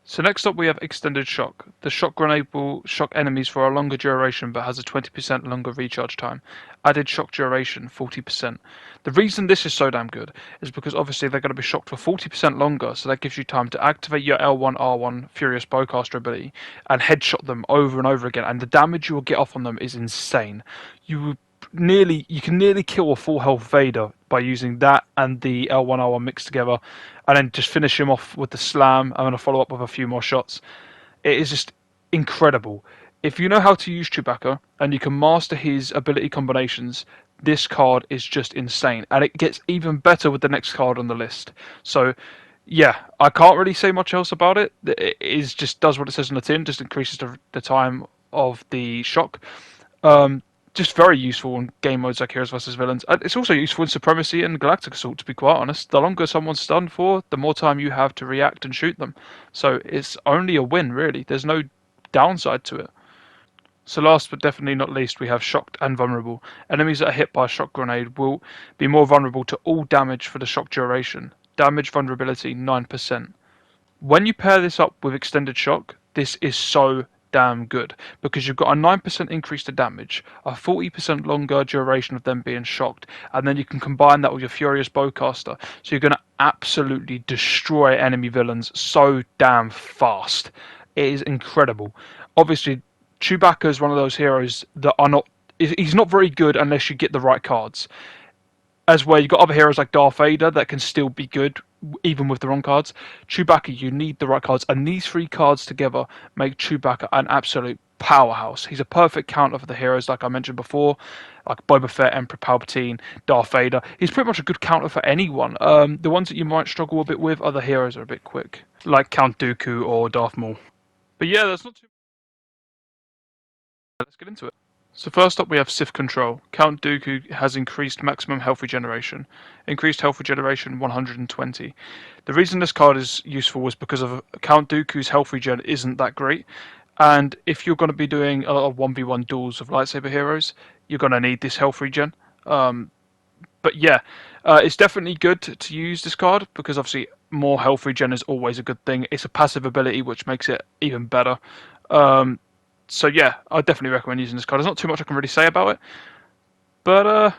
So next up we have Extended Shock. The shock grenade will shock enemies for a longer duration but has a 20% longer recharge time. Added shock duration 40%. The reason this is so damn good is because obviously they're going to be shocked for 40% longer, so that gives you time to activate your L1R1 Furious Bowcaster ability and headshot them over and over again, and the damage you will get off on them is insane. You can nearly kill a full health Vader by using that and the L1R1 mixed together, and then just finish him off with the slam. I'm going to follow up with a few more shots. It is just incredible. If you know how to use Chewbacca and you can master his ability combinations, this card is just insane, and it gets even better with the next card on the list. So yeah, I can't really say much else about it. It is just does what it says on the tin, just increases the time of the shock. Just very useful in game modes like Heroes vs Villains. It's also useful in Supremacy and Galactic Assault, to be quite honest. The longer someone's stunned for, the more time you have to react and shoot them. So it's only a win, really. There's no downside to it. So last but definitely not least, we have Shocked and Vulnerable. Enemies that are hit by a shock grenade will be more vulnerable to all damage for the shock duration. Damage vulnerability 9%. When you pair this up with Extended Shock, this is so damn good because you've got a 9% increase to damage, a 40% longer duration of them being shocked, and then you can combine that with your Furious Bowcaster, so you're going to absolutely destroy enemy villains so damn fast. It is incredible. Obviously, Chewbacca is one of those heroes that are not. He's not very good unless you get the right cards. As well, you've got other heroes like Darth Vader that can still be good even with the wrong cards. Chewbacca, you need the right cards, and these three cards together make Chewbacca an absolute powerhouse. He's a perfect counter for the heroes like I mentioned before, like Boba Fett, Emperor Palpatine, Darth Vader. He's pretty much a good counter for anyone. The ones that you might struggle a bit with are the heroes that are a bit quick, like Count Dooku or Darth Maul. But yeah, that's not too. Let's get into it. So first up we have Sith Control. Count Dooku has increased maximum health regeneration. Increased health regeneration 120. The reason this card is useful was because of Count Dooku's health regen isn't that great. And if you're going to be doing a lot of 1v1 duels of lightsaber heroes, you're going to need this health regen. But yeah, it's definitely good to use this card because obviously more health regen is always a good thing. It's a passive ability which makes it even better. So yeah, I definitely recommend using this card. There's not too much I can really say about it. But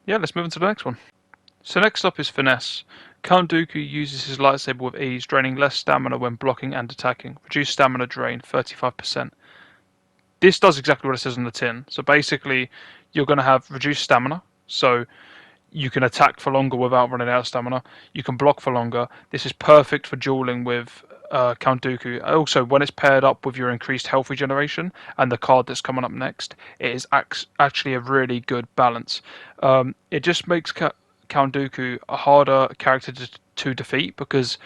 yeah, let's move on to the next one. So next up is Finesse. Count Dooku uses his lightsaber with ease, draining less stamina when blocking and attacking. Reduced stamina drain 35%. This does exactly what it says on the tin. So basically, you're going to have reduced stamina. So you can attack for longer without running out of stamina. You can block for longer. This is perfect for dueling with Count Dooku. Also, when it's paired up with your increased health regeneration and the card that's coming up next, it is actually a really good balance. It just makes Count Dooku a harder character to defeat because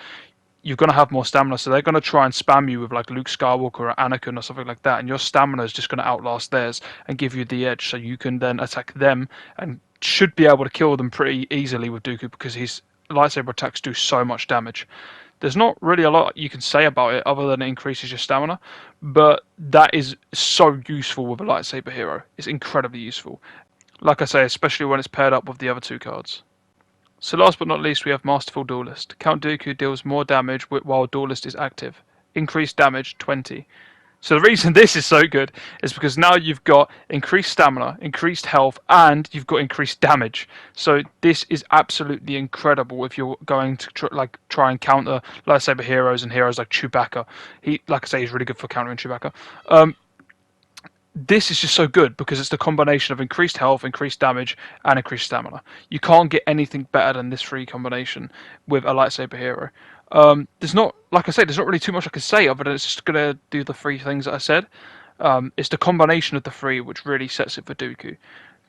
you're going to have more stamina, so they're going to try and spam you with like Luke Skywalker or Anakin or something like that, and your stamina is just going to outlast theirs and give you the edge, so you can then attack them and should be able to kill them pretty easily with Dooku because his lightsaber attacks do so much damage. There's not really a lot you can say about it other than it increases your stamina, but that is so useful with a lightsaber hero. It's incredibly useful. Like I say, especially when it's paired up with the other two cards. So last but not least, we have Masterful Duelist. Count Dooku deals more damage while Duelist is active. Increased damage 20. So the reason this is so good is because now you've got increased stamina, increased health, and you've got increased damage. So this is absolutely incredible if you're going to try and counter lightsaber heroes and heroes like Chewbacca. Like I say, he's really good for countering Chewbacca. This is just so good because it's the combination of increased health, increased damage, and increased stamina. You can't get anything better than this free combination with a lightsaber hero. There's not, like I said, there's not really too much I can say other than it's just gonna do the three things that I said. It's the combination of the three which really sets it for Dooku.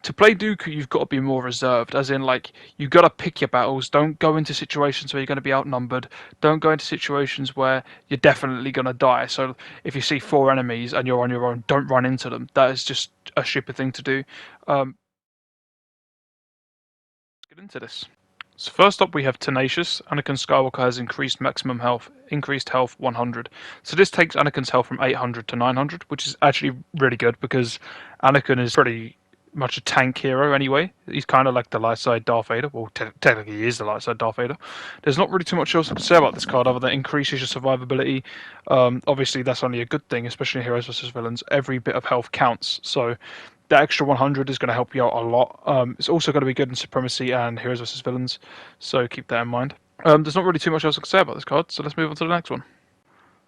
To play Dooku, you've got to be more reserved, as in, like, you've got to pick your battles. Don't go into situations where you're going to be outnumbered. Don't go into situations where you're definitely going to die. So if you see 4 enemies and you're on your own, don't run into them. That is just a stupid thing to do. Let's get into this. So first up we have Tenacious. Anakin Skywalker has increased maximum health, increased health 100. So this takes Anakin's health from 800 to 900, which is actually really good because Anakin is pretty much a tank hero anyway. He's kind of like the light side Darth Vader. Well, technically he is the light side Darth Vader. There's not really too much else I can say about this card other than it increases your survivability. Obviously that's only a good thing, especially in heroes versus villains. Every bit of health counts, so that extra 100 is going to help you out a lot. It's also going to be good in Supremacy and heroes versus villains, so keep that in mind. There's not really too much else I can say about this card, so let's move on to the next one.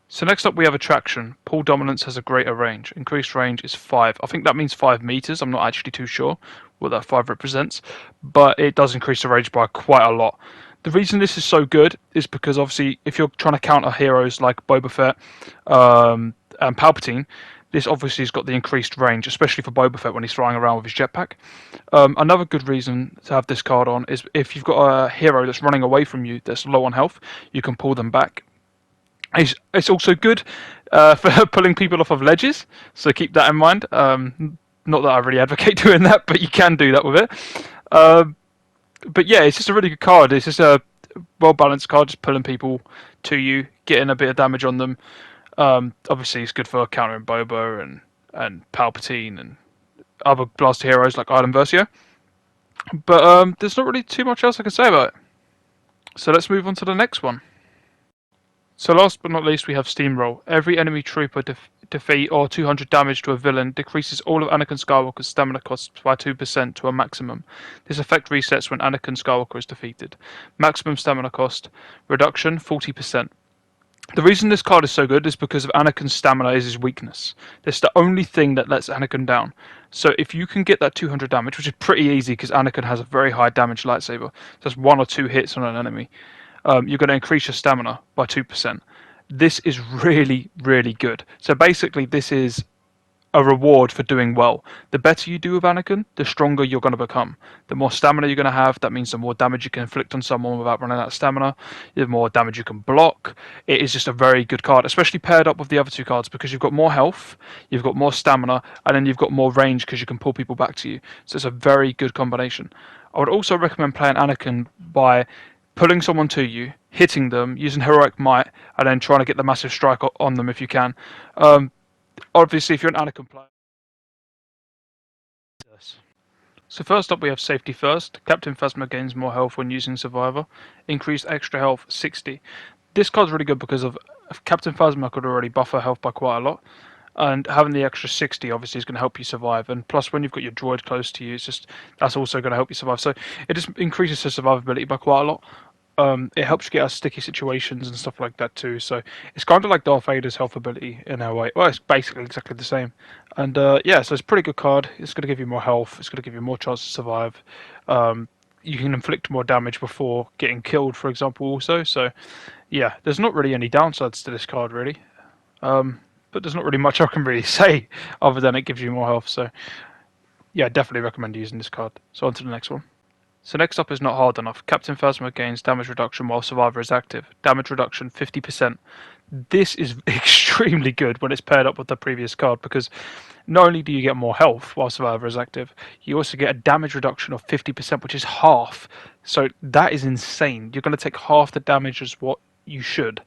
So next up we have Attraction. Pull Dominance has a greater range. Increased range is 5. I think that means 5 meters. I'm not actually too sure what that 5 represents, but it does increase the range by quite a lot. The reason this is so good is because obviously if you're trying to counter heroes like Boba Fett and Palpatine, this obviously has got the increased range, especially for Boba Fett when he's flying around with his jetpack. Another good reason to have this card on is if you've got a hero that's running away from you that's low on health, you can pull them back. It's also good for pulling people off of ledges, so keep that in mind. Not that I really advocate doing that, but you can do that with it. But yeah, it's just a really good card. It's just a well-balanced card, just pulling people to you, getting a bit of damage on them. Obviously, it's good for countering Boba and Palpatine and other blaster heroes like Iden Versio. But there's not really too much else I can say about it. So let's move on to the next one. So last but not least, we have Steamroll. Every enemy trooper defeat or 200 damage to a villain decreases all of Anakin Skywalker's stamina costs by 2% to a maximum. This effect resets when Anakin Skywalker is defeated. Maximum stamina cost reduction 40%. The reason this card is so good is because of Anakin's stamina is his weakness. That's the only thing that lets Anakin down. So if you can get that 200 damage, which is pretty easy because Anakin has a very high damage lightsaber, just 1 or 2 hits on an enemy, you're going to increase your stamina by 2%. This is really, really good. So basically, this is a reward for doing well. The better you do with Anakin, the stronger you're going to become. The more stamina you're going to have, that means the more damage you can inflict on someone without running out of stamina. The more damage you can block. It is just a very good card, especially paired up with the other 2 cards, because you've got more health, you've got more stamina, and then you've got more range because you can pull people back to you. So it's a very good combination. I would also recommend playing Anakin by pulling someone to you, hitting them, using heroic might, and then trying to get the massive strike on them if you can. Obviously, if you're an Anakin player. So first up we have Safety First. Captain Phasma gains more health when using Survivor. Increased extra health 60. This card's really good because of Captain Phasma could already buff her health by quite a lot. And having the extra 60 obviously is going to help you survive. And plus when you've got your droid close to you, that's also going to help you survive. So it just increases her survivability by quite a lot. It helps you get out of sticky situations and stuff like that too. So it's kind of like Darth Vader's health ability in a way. Well, it's basically exactly the same. And yeah, so it's a pretty good card. It's going to give you more health. It's going to give you more chance to survive. You can inflict more damage before getting killed, for example, also. So yeah, there's not really any downsides to this card, really. But there's not really much I can really say other than it gives you more health. So yeah, I definitely recommend using this card. So on to the next one. So next up is Not Hard Enough. Captain Phasma gains damage reduction while Survivor is active. Damage reduction 50%. This is extremely good when it's paired up with the previous card because not only do you get more health while Survivor is active, you also get a damage reduction of 50%, which is half. So that is insane. You're going to take half the damage as what you should.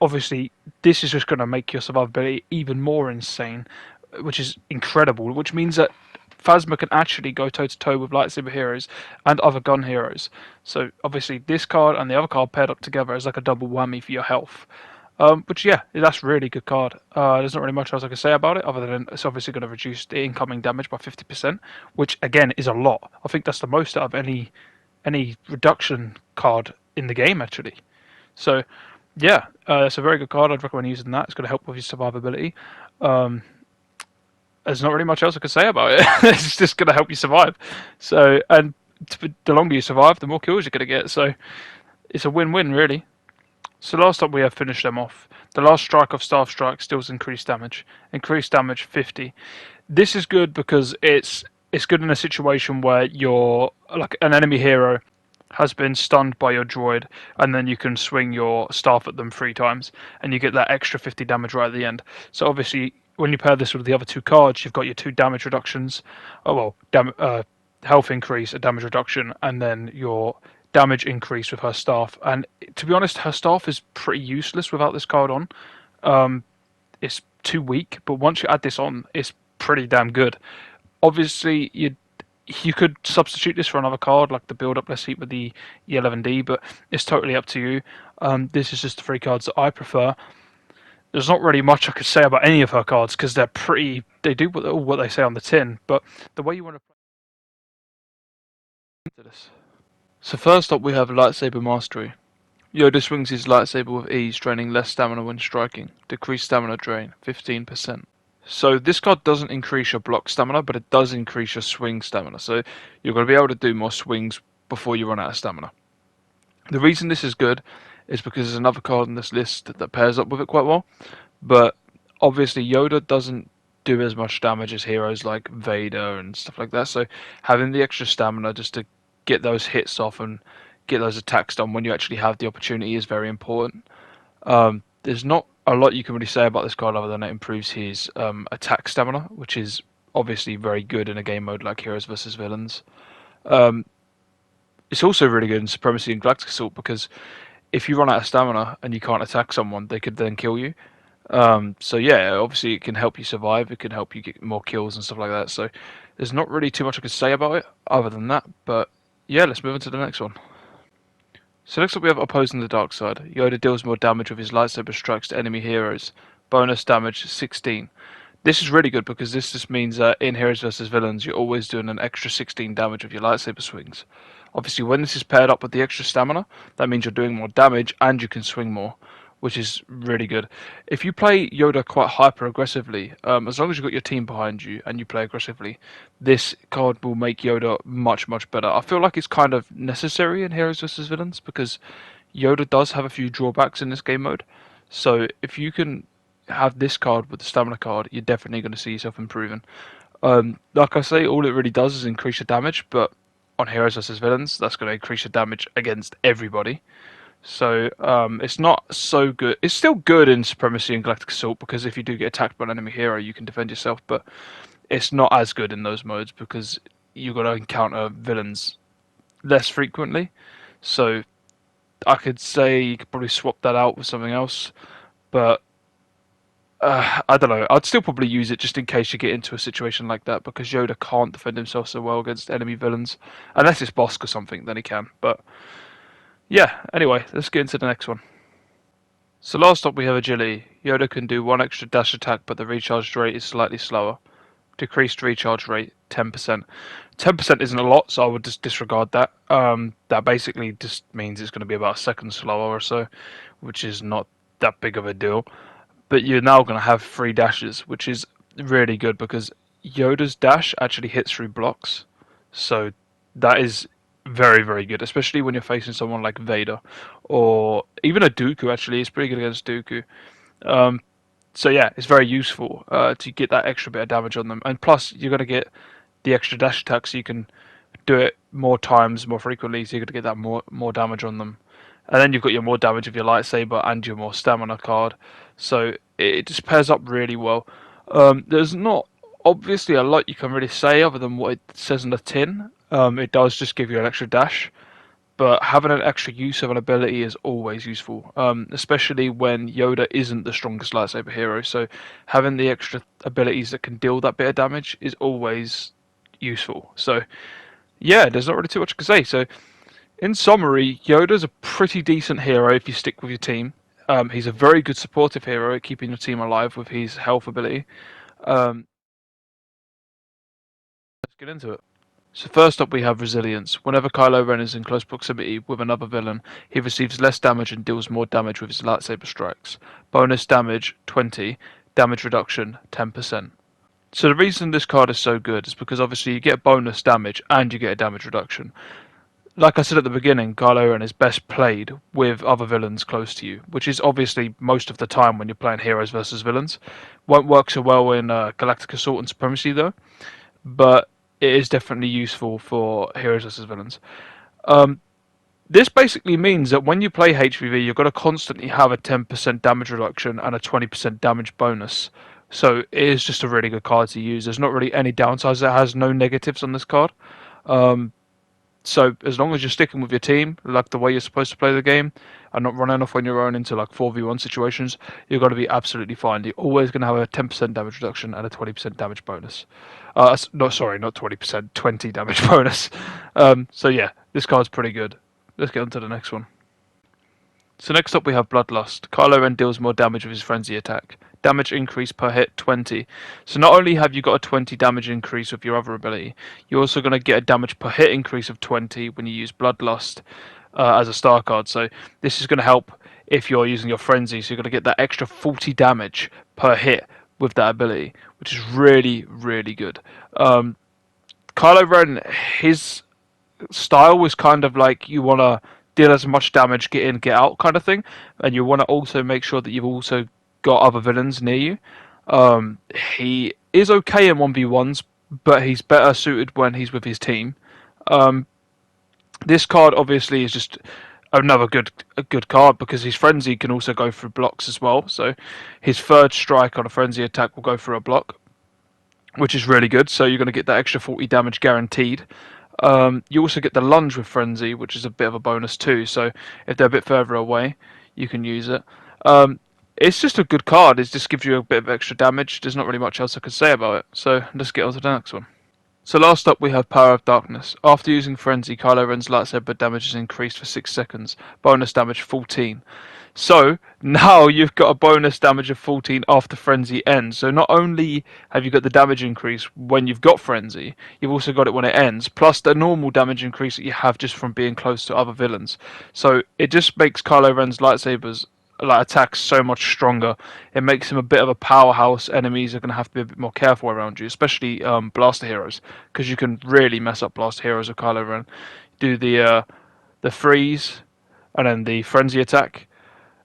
Obviously, this is just going to make your survivability even more insane, which is incredible, which means that Phasma can actually go toe-to-toe with lightsaber heroes and other gun heroes. So obviously this card and the other card paired up together is like a double whammy for your health. Which yeah, that's a really good card. There's not really much else I can say about it other than it's obviously going to reduce the incoming damage by 50%, which again is a lot. I think that's the most out of any reduction card in the game actually. So yeah, it's a very good card. I'd recommend using that. It's going to help with your survivability. There's not really much else I can say about it. It's just going to help you survive. So, and the longer you survive, the more kills you're going to get. So, it's a win-win, really. So, last up, we have finished them off. The last strike of Staff Strike deals increased damage. Increased damage 50. This is good because it's good in a situation where you're like an enemy hero has been stunned by your droid, and then you can swing your staff at them 3 times, and you get that extra 50 damage right at the end. So obviously, when you pair this with the other 2 cards, you've got your 2 damage reductions. Health increase, a damage reduction, and then your damage increase with her staff. And to be honest, her staff is pretty useless without this card on. It's too weak, but once you add this on, it's pretty damn good. Obviously, you could substitute this for another card, like the build-up less heat with the 𝗩11D, but it's totally up to you. This is just the 3 cards that I prefer. There's not really much I could say about any of her cards because they do what they say on the tin, but the way you want to play this. So first up we have Lightsaber Mastery. Yoda swings his lightsaber with ease, draining less stamina when striking. Decreased stamina drain, 15%. So this card doesn't increase your block stamina, but it does increase your swing stamina. So you're going to be able to do more swings before you run out of stamina. The reason this is good is because there's another card in this list that pairs up with it quite well. But obviously Yoda doesn't do as much damage as heroes like Vader and stuff like that. So having the extra stamina just to get those hits off and get those attacks done when you actually have the opportunity is very important. There's not a lot you can really say about this card other than it improves his attack stamina, which is obviously very good in a game mode like Heroes vs Villains. It's also really good in Supremacy and Galactic Assault because if you run out of stamina and you can't attack someone, they could then kill you. So yeah, obviously it can help you survive, it can help you get more kills and stuff like that. So there's not really too much I can say about it other than that. But yeah, let's move on to the next one. So next up we have Opposing the Dark Side. Yoda deals more damage with his lightsaber strikes to enemy heroes. Bonus damage 16. This is really good because this just means that in Heroes vs Villains you're always doing an extra 16 damage with your lightsaber swings. Obviously when this is paired up with the extra stamina, that means you're doing more damage and you can swing more, which is really good. If you play Yoda quite hyper aggressively, as long as you've got your team behind you and you play aggressively, this card will make Yoda much, much better. I feel like it's kind of necessary in Heroes vs. Villains because Yoda does have a few drawbacks in this game mode. So if you can have this card with the stamina card, you're definitely going to see yourself improving. Like I say, all it really does is increase your damage, but on Heroes vs. Villains, that's going to increase your damage against everybody. So it's not so good. It's still good in Supremacy and Galactic Assault because if you do get attacked by an enemy hero, you can defend yourself. But it's not as good in those modes because you've got to encounter villains less frequently. So I could say you could probably swap that out with something else. But I don't know. I'd still probably use it just in case you get into a situation like that because Yoda can't defend himself so well against enemy villains. Unless it's Bossk or something, then he can. But yeah, anyway, let's get into the next one. So last up we have Agility. Yoda can do 1 extra dash attack, but the recharge rate is slightly slower. Decreased recharge rate, 10%. 10% isn't a lot, so I would just disregard that. That basically just means it's going to be about a second slower or so, which is not that big of a deal. But you're now going to have 3 dashes, which is really good because Yoda's dash actually hits through blocks. So that is very, very good, especially when you're facing someone like Vader or even a Dooku. Actually, it's pretty good against Dooku. So yeah, it's very useful to get that extra bit of damage on them, and plus you're going to get the extra dash attack, so you can do it more times, more frequently, so you're going to get that more damage on them. And then you've got your more damage of your lightsaber and your more stamina card, so it just pairs up really well. There's not obviously a lot you can really say other than what it says in the tin. It does just give you an extra dash, but having an extra use of an ability is always useful, especially when Yoda isn't the strongest lightsaber hero. So having the extra abilities that can deal that bit of damage is always useful. So yeah, there's not really too much to say. So in summary, Yoda's a pretty decent hero if you stick with your team. He's a very good supportive hero at keeping your team alive with his health ability. Let's get into it. So first up we have Resilience. Whenever Kylo Ren is in close proximity with another villain, he receives less damage and deals more damage with his lightsaber strikes. Bonus damage 20, damage reduction 10%. So the reason this card is so good is because obviously you get bonus damage and you get a damage reduction. Like I said at the beginning, Kylo Ren is best played with other villains close to you, which is obviously most of the time when you're playing Heroes versus Villains. Won't work so well in Galactic Assault and Supremacy though, but it is definitely useful for Heroes vs. Villains. This basically means that when you play HVV, you've got to constantly have a 10% damage reduction and a 20% damage bonus. So it is just a really good card to use. There's not really any downsides. It has no negatives on this card. So as long as you're sticking with your team, like the way you're supposed to play the game, and not running off on your own into like 4v1 situations, you're going to be absolutely fine. You're always going to have a 10% damage reduction and a 20% damage bonus. Not 20%, 20 damage bonus. So yeah, this card's pretty good. Let's get on to the next one. So next up we have Bloodlust. Kylo Ren deals more damage with his frenzy attack. Damage increase per hit 20. So not only have you got a 20 damage increase with your other ability, you're also going to get a damage per hit increase of 20 when you use Bloodlust as a star card. So this is going to help if you're using your frenzy. So you're going to get that extra 40 damage per hit with that ability, which is really, really good. Kylo Ren, his style was kind of like you want to deal as much damage, get in, get out kind of thing, and you want to also make sure that you've also got other villains near you. He is okay in 1v1s, but he's better suited when he's with his team. This card obviously is just another good card because his frenzy can also go through blocks as well. So his third strike on a frenzy attack will go through a block, which is really good. So you're going to get that extra 40 damage guaranteed. You also get the lunge with frenzy, which is a bit of a bonus too. So if they're a bit further away, you can use it. It's just a good card. It just gives you a bit of extra damage. There's not really much else I could say about it. So let's get on to the next one. So last up we have Power of Darkness. After using Frenzy, Kylo Ren's lightsaber damage is increased for 6 seconds. Bonus damage 14. So now you've got a bonus damage of 14 after Frenzy ends. So not only have you got the damage increase when you've got Frenzy, you've also got it when it ends, plus the normal damage increase that you have just from being close to other villains. So it just makes Kylo Ren's lightsabers like attacks so much stronger. It makes him a bit of a powerhouse. Enemies are going to have to be a bit more careful around you, especially blaster heroes, because you can really mess up blaster heroes with Kylo Ren. Do the freeze, and then the frenzy attack,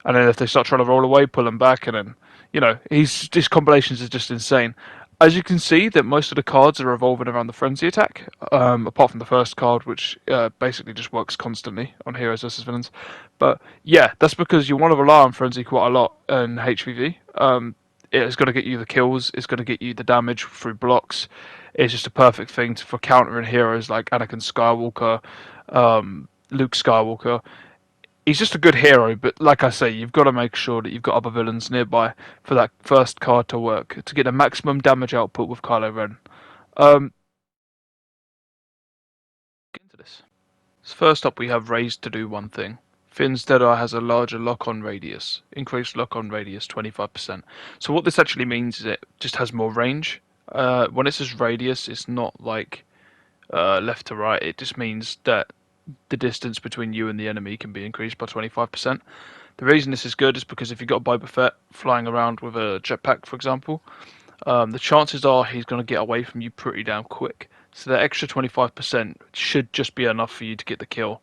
and then if they start trying to roll away, pull them back, and then his combinations is just insane. As you can see, that most of the cards are revolving around the frenzy attack, apart from the first card, which basically just works constantly on heroes versus villains. But yeah, that's because you want to rely on frenzy quite a lot in HVV. It's going to get you the kills, it's going to get you the damage through blocks. It's just a perfect thing for countering heroes like Anakin Skywalker, Luke Skywalker. He's just a good hero, but like I say, you've got to make sure that you've got other villains nearby for that first card to work, to get the maximum damage output with Kylo Ren. Get into this. So first up, we have Rey's to do one thing. Finn's Deadeye has a larger lock-on radius, increased lock-on radius 25%. So what this actually means is it just has more range. When it says radius, it's not like left to right. It just means that the distance between you and the enemy can be increased by 25%. The reason this is good is because if you've got Boba Fett flying around with a jetpack, for example, the chances are he's going to get away from you pretty damn quick. So that extra 25% should just be enough for you to get the kill.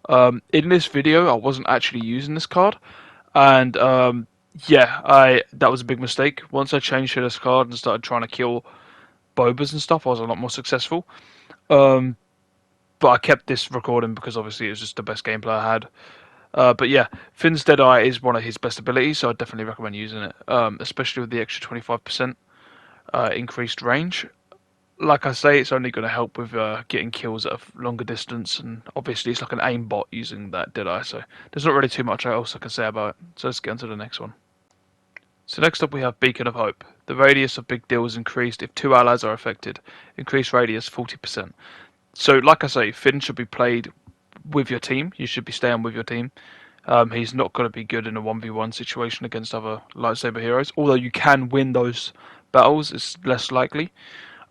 In this video, I wasn't actually using this card, and that was a big mistake. Once I changed to this card and started trying to kill Bobas and stuff, I was a lot more successful. But I kept this recording because obviously it was just the best gameplay I had. But yeah, Finn's Deadeye is one of his best abilities, so I definitely recommend using it, especially with the extra 25% increased range. Like I say, it's only going to help with getting kills at a longer distance, and obviously it's like an aimbot using that Deadeye, so there's not really too much else I can say about it. So let's get on to the next one. So next up we have Beacon of Hope. The radius of big deal is increased if 2 allies are affected. Increased radius 40%. So, like I say, Finn should be played with your team. You should be staying with your team. He's not going to be good in a 1v1 situation against other lightsaber heroes. Although you can win those battles, it's less likely.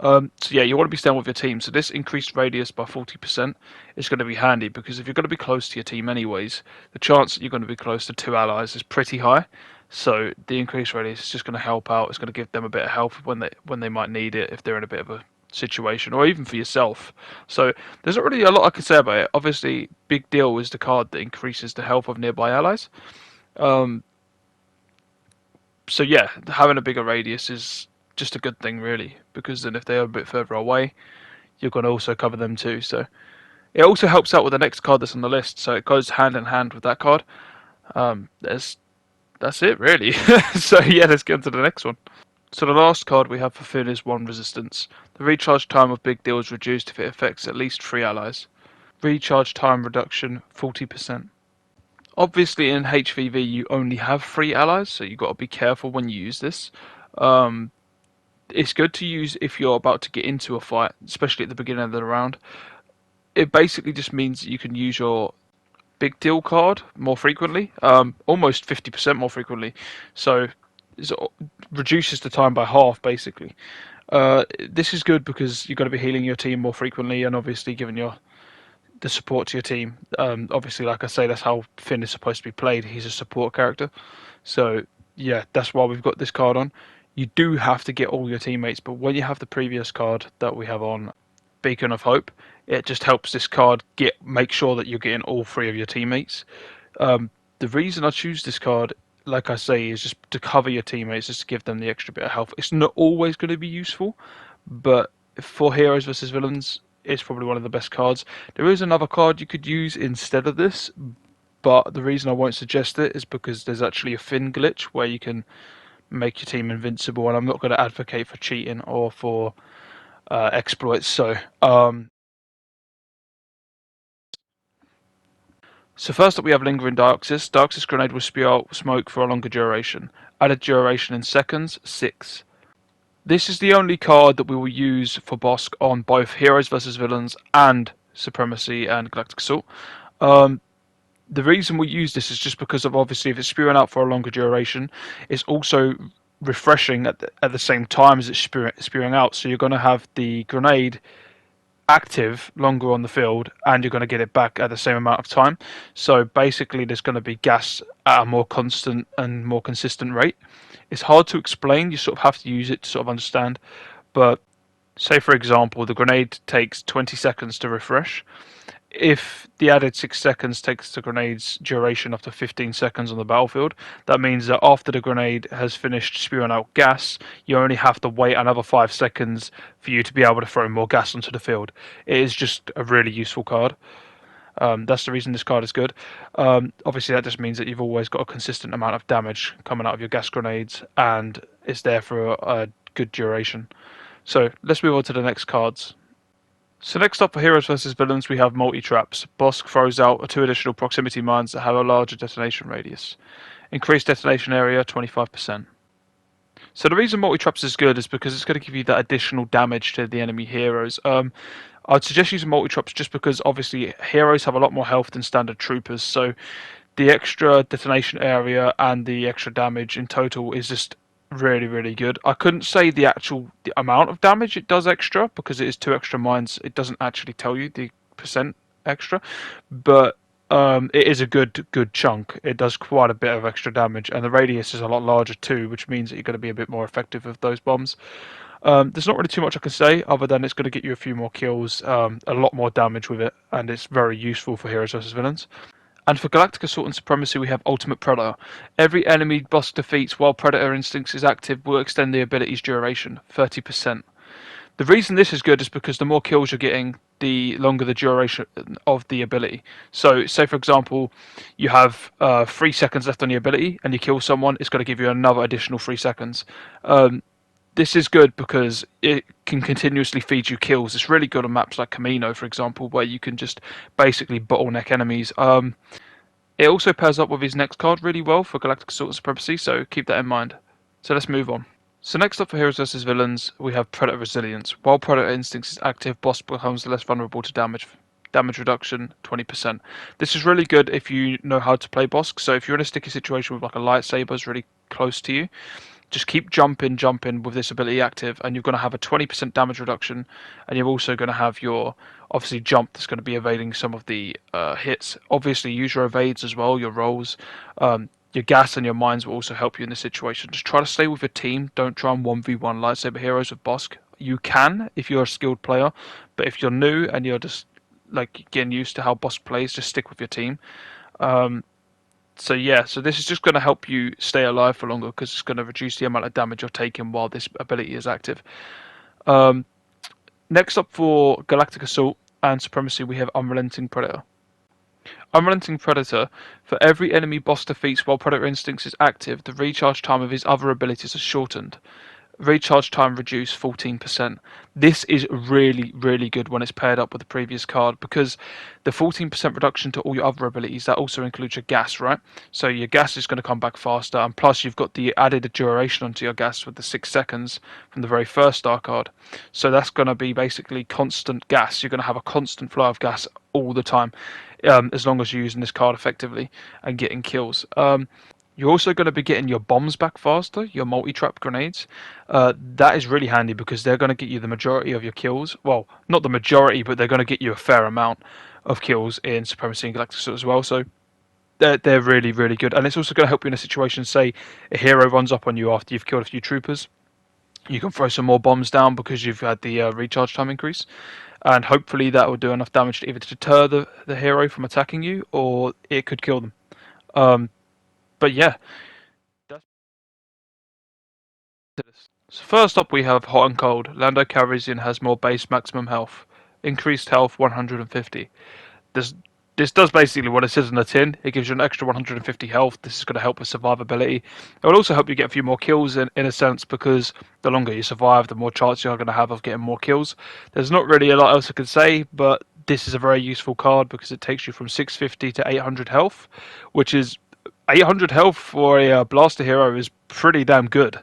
So yeah, you want to be staying with your team. So this increased radius by 40% is going to be handy, because if you're going to be close to your team anyways, the chance that you're going to be close to 2 allies is pretty high. So the increased radius is just going to help out. It's going to give them a bit of help when they might need it, if they're in a bit of a situation, or even for yourself. So there's not really a lot I can say about it. Obviously, Big Deal is the card that increases the health of nearby allies. So yeah, having a bigger radius is just a good thing, really, because then if they're a bit further away, you're going to also cover them too. So it also helps out with the next card that's on the list, so it goes hand in hand with that card. That's it, really. So yeah, let's get on to the next one. So the last card we have for Finn is 1 resistance. The recharge time of Big Deal is reduced if it affects at least 3 allies. Recharge time reduction 40%. Obviously in HVV you only have 3 allies, so you've got to be careful when you use this. It's good to use if you're about to get into a fight, especially at the beginning of the round. It basically just means that you can use your Big Deal card more frequently, almost 50% more frequently. So it reduces the time by half, basically. This is good because you've got to be healing your team more frequently, and obviously giving the support to your team. Obviously, like I say, that's how Finn is supposed to be played. He's a support character. So yeah, that's why we've got this card on. You do have to get all your teammates, but when you have the previous card that we have on, Beacon of Hope, it just helps this card make sure that you're getting all 3 of your teammates. The reason I choose this card, like I say, is just to cover your teammates, just to give them the extra bit of health. It's not always going to be useful, but for heroes versus villains, it's probably one of the best cards. There is another card you could use instead of this, but the reason I won't suggest it is because there's actually a Finn glitch where you can make your team invincible, and I'm not going to advocate for cheating or for exploits. So first up we have Lingering 𝗩𝗲cie. 𝗩𝗲cie grenade will spew out smoke for a longer duration. Added duration in seconds, 6. This is the only card that we will use for Bossk on both Heroes vs Villains and 𝗩𝗲cie and 𝗩𝗮𝗯𝗮 𝗀𝗃. The reason we use this is just because of, obviously, if it's spewing out for a longer duration, it's also refreshing at the same time as it's spewing out. So you're going to have the grenade active longer on the field, and you're going to get it back at the same amount of time. So basically, there's going to be gas at a more constant and more consistent rate. It's hard to explain. You sort of have to use it to sort of understand. But say, for example, the grenade takes 20 seconds to refresh. If the added 6 seconds takes the grenade's duration up to 15 seconds on the battlefield, that means that after the grenade has finished spewing out gas, you only have to wait another 5 seconds for you to be able to throw more gas onto the field. It is just a really useful card. That's the reason this card is good. Obviously, that just means that you've always got a consistent amount of damage coming out of your gas grenades, and it's there for a good duration. So let's move on to the next cards. So next up for heroes versus villains, we have multi-traps. Bossk throws out 2 additional proximity mines that have a larger detonation radius. Increased detonation area, 25%. So the reason multi-traps is good is because it's going to give you that additional damage to the enemy heroes. I'd suggest using multi-traps just because obviously heroes have a lot more health than standard troopers, so the extra detonation area and the extra damage in total is just really, really good. I couldn't say the amount of damage it does extra because it is 2 extra mines. It doesn't actually tell you the percent extra, but it is a good chunk. It does quite a bit of extra damage, and the radius is a lot larger too, which means that you're going to be a bit more effective with those bombs. There's not really too much I can say other than it's going to get you a few more kills, a lot more damage with it, and it's very useful for heroes versus villains. And for Galactic Assault and Supremacy, we have Ultimate Predator. Every enemy Bossk defeats while Predator Instincts is active will extend the ability's duration, 30%. The reason this is good is because the more kills you're getting, the longer the duration of the ability. So, say for example, you have 3 seconds left on the ability and you kill someone, it's going to give you another additional 3 seconds. This is good because it can continuously feed you kills. It's really good on maps like Camino, for example, where you can just basically bottleneck enemies. It also pairs up with his next card really well for Galactic Assault and Supremacy, so keep that in mind. So let's move on. So next up for Heroes vs Villains, we have Predator Resilience. While Predator Instincts is active, Bossk becomes less vulnerable to damage. Damage reduction, 20%. This is really good if you know how to play Bossk. So if you're in a sticky situation with like a lightsaber is really close to you, just keep jumping with this ability active, and you're going to have a 20% damage reduction, and you're also going to have your, obviously, jump that's going to be evading some of the hits. Obviously, use your evades as well, your rolls. Your gas and your mines will also help you in this situation. Just try to stay with your team. Don't try and 1v1 lightsaber heroes with Bossk. You can if you're a skilled player, but if you're new and you're just like getting used to how Bossk plays, just stick with your team. So this is just going to help you stay alive for longer because it's going to reduce the amount of damage you're taking while this ability is active. Next up for Galactic Assault and Supremacy, we have Unrelenting Predator. Unrelenting Predator, for every enemy Bossk defeats while Predator Instincts is active, the recharge time of his other abilities is shortened. Recharge time reduced 14%. This is really, really good when it's paired up with the previous card because the 14% reduction to all your other abilities, that also includes your gas, right? So your gas is going to come back faster, and plus you've got the added duration onto your gas with the 6 seconds from the very first star card. So that's going to be basically constant gas. You're going to have a constant flow of gas all the time, as long as you're using this card effectively and getting kills. You're also going to be getting your bombs back faster, your multi-trap grenades. That is really handy because they're going to get you the majority of your kills. Well, not the majority, but they're going to get you a fair amount of kills in Supremacy and Galactic Assault as well. So they're really, really good. And it's also going to help you in a situation, say a hero runs up on you after you've killed a few troopers. You can throw some more bombs down because you've had the recharge time increase. And hopefully that will do enough damage to either deter the hero from attacking you or it could kill them. But yeah. So first up we have Hot and Cold. Lando Calrissian has more base maximum health. Increased health 150. This does basically what it says in the tin. It gives you an extra 150 health. This is going to help with survivability. It will also help you get a few more kills in a sense because the longer you survive, the more chance you're going to have of getting more kills. There's not really a lot else I can say, but this is a very useful card because it takes you from 650 to 800 health, which is 800 health for a blaster hero is pretty damn good.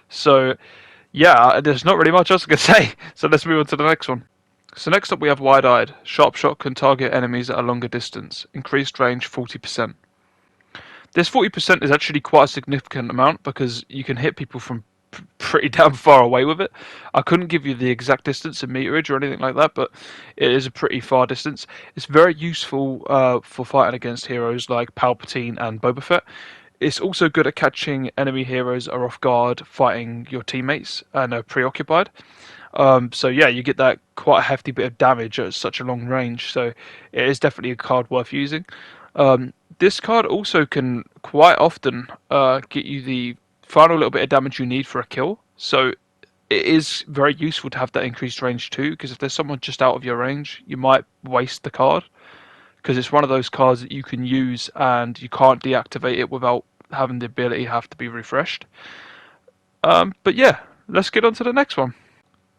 So, yeah, there's not really much else I can say. So let's move on to the next one. So next up we have Wide-Eyed. Sharp Shot can target enemies at a longer distance. Increased range 40%. This 40% is actually quite a significant amount because you can hit people from pretty damn far away with it. I couldn't give you the exact distance in meterage or anything like that, but it is a pretty far distance. It's very useful for fighting against heroes like Palpatine and Boba Fett. It's also good at catching enemy heroes are off guard, fighting your teammates and are preoccupied. So yeah, you get that quite a hefty bit of damage at such a long range. So it is definitely a card worth using. This card also can quite often get you the final little bit of damage you need for a kill. So it is very useful to have that increased range too, because if there's someone just out of your range, you might waste the card, because it's one of those cards that you can use and you can't deactivate it without having the ability have to be refreshed. But yeah, let's get on to the next one.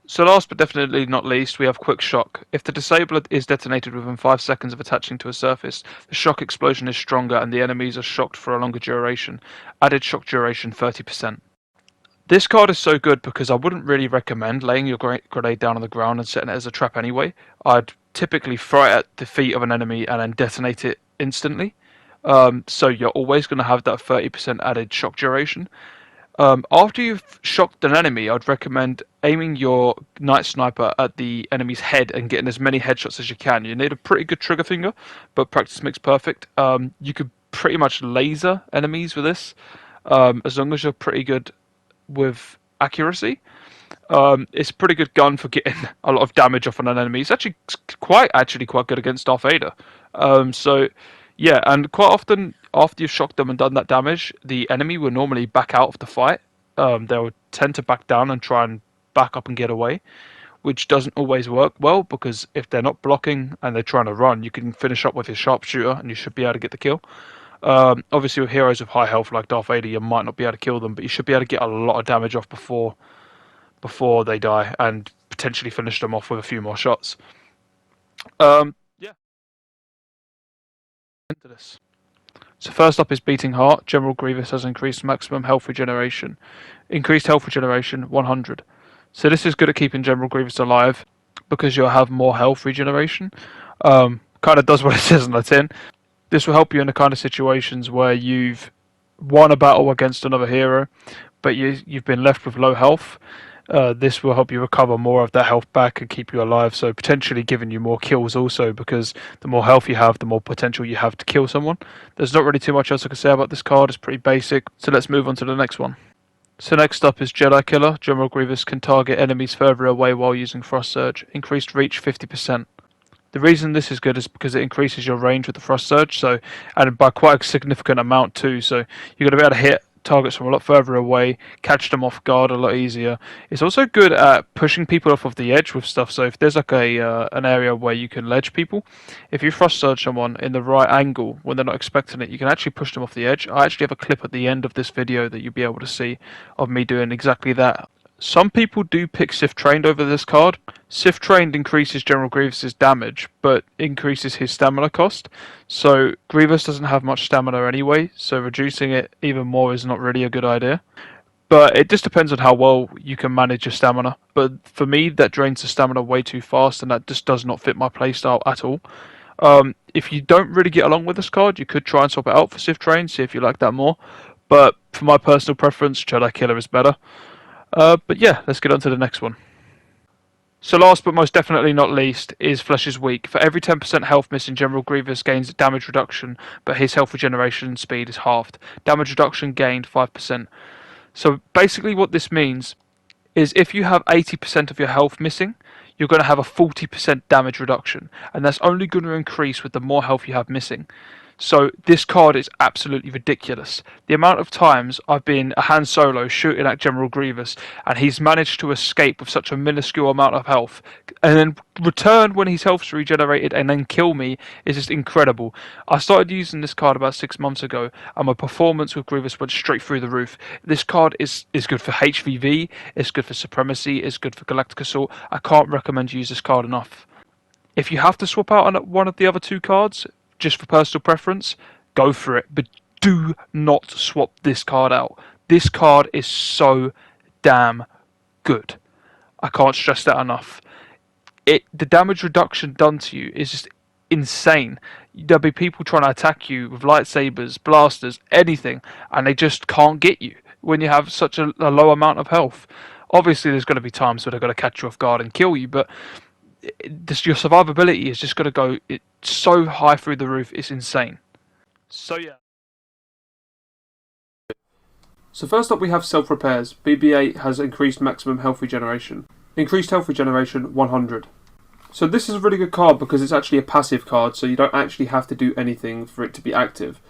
So last but definitely not least, we have Quick Shock. If the disabler is detonated within 5 seconds of attaching to a surface, the shock explosion is stronger and the enemies are shocked for a longer duration. Added shock duration 30%. This card is so good because I wouldn't really recommend laying your grenade down on the ground and setting it as a trap anyway. I'd typically throw it at the feet of an enemy and then detonate it instantly. So you're always going to have that 30% added shock duration. After you've shocked an enemy, I'd recommend aiming your night sniper at the enemy's head and getting as many headshots as you can. You need a pretty good trigger finger, but practice makes perfect. You could pretty much laser enemies with this, as long as you're pretty good with accuracy. It's a pretty good gun for getting a lot of damage off on an enemy. It's actually quite good against Darth Vader. So yeah, and quite often after you've shocked them and done that damage, the enemy will normally back out of the fight. They'll tend to back down and try and back up and get away, which doesn't always work well, because if they're not blocking and they're trying to run, you can finish up with your sharpshooter and you should be able to get the kill. Obviously with heroes with high health like Darth Vader, you might not be able to kill them, but you should be able to get a lot of damage off before they die and potentially finish them off with a few more shots. Yeah. Into this. So first up is Beating Heart. General Grievous has increased maximum health regeneration. Increased health regeneration 100. So this is good at keeping General Grievous alive because you'll have more health regeneration. Kind of does what it says on the tin. This will help you in the kind of situations where you've won a battle against another hero, but you've been left with low health. This will help you recover more of that health back and keep you alive, so potentially giving you more kills also, because the more health you have, the more potential you have to kill someone. There's not really too much else I can say about this card. It's pretty basic, so let's move on to the next one. So next up is Jedi Killer. General Grievous can target enemies further away while using Frost Surge. Increased reach 50%. The reason this is good is because it increases your range with the Frost Surge, and by quite a significant amount too, so you're going to be able to hit targets from a lot further away, catch them off guard a lot easier. It's also good at pushing people off of the edge with stuff, so if there's like an area where you can ledge people, if you Frost Surge someone in the right angle when they're not expecting it, you can actually push them off the edge. I actually have a clip at the end of this video that you'll be able to see of me doing exactly that. Some people do pick Sith Trained over this card. Sith Trained increases General Grievous' damage, but increases his stamina cost. So Grievous doesn't have much stamina anyway, so reducing it even more is not really a good idea. But it just depends on how well you can manage your stamina. But for me, that drains the stamina way too fast, and that just does not fit my playstyle at all. If you don't really get along with this card, you could try and swap it out for Sith Trained, see if you like that more. But for my personal preference, Jedi Killer is better. But yeah, let's get on to the next one. So last but most definitely not least is Flesh is Weak. For every 10% health missing, General Grievous gains damage reduction, but his health regeneration speed is halved. Damage reduction gained 5%. So basically what this means is if you have 80% of your health missing, you're going to have a 40% damage reduction, and that's only going to increase with the more health you have missing. So this card is absolutely ridiculous. The amount of times I've been a Han Solo shooting at General Grievous and he's managed to escape with such a minuscule amount of health and then return when his health's regenerated and then kill me is just incredible. I started using this card about 6 months ago and my performance with Grievous went straight through the roof. This card is good for HVV, it's good for Supremacy, it's good for Galactic Assault. I can't recommend you use this card enough. If you have to swap out on one of the other two cards, just for personal preference, go for it, but do not swap this card out. This card is so damn good. I can't stress that enough. The damage reduction done to you is just insane. There'll be people trying to attack you with lightsabers, blasters, anything, and they just can't get you. when you have such a low amount of health. Obviously, there's going to be times where they're going to catch you off guard and kill you, but your survivability is just going to go so high through the roof, it's insane. So yeah. So first up we have self-repairs. BB-8 has increased maximum health regeneration. Increased health regeneration 100. So this is a really good card because it's actually a passive card, so you don't actually have to do anything for it to be active.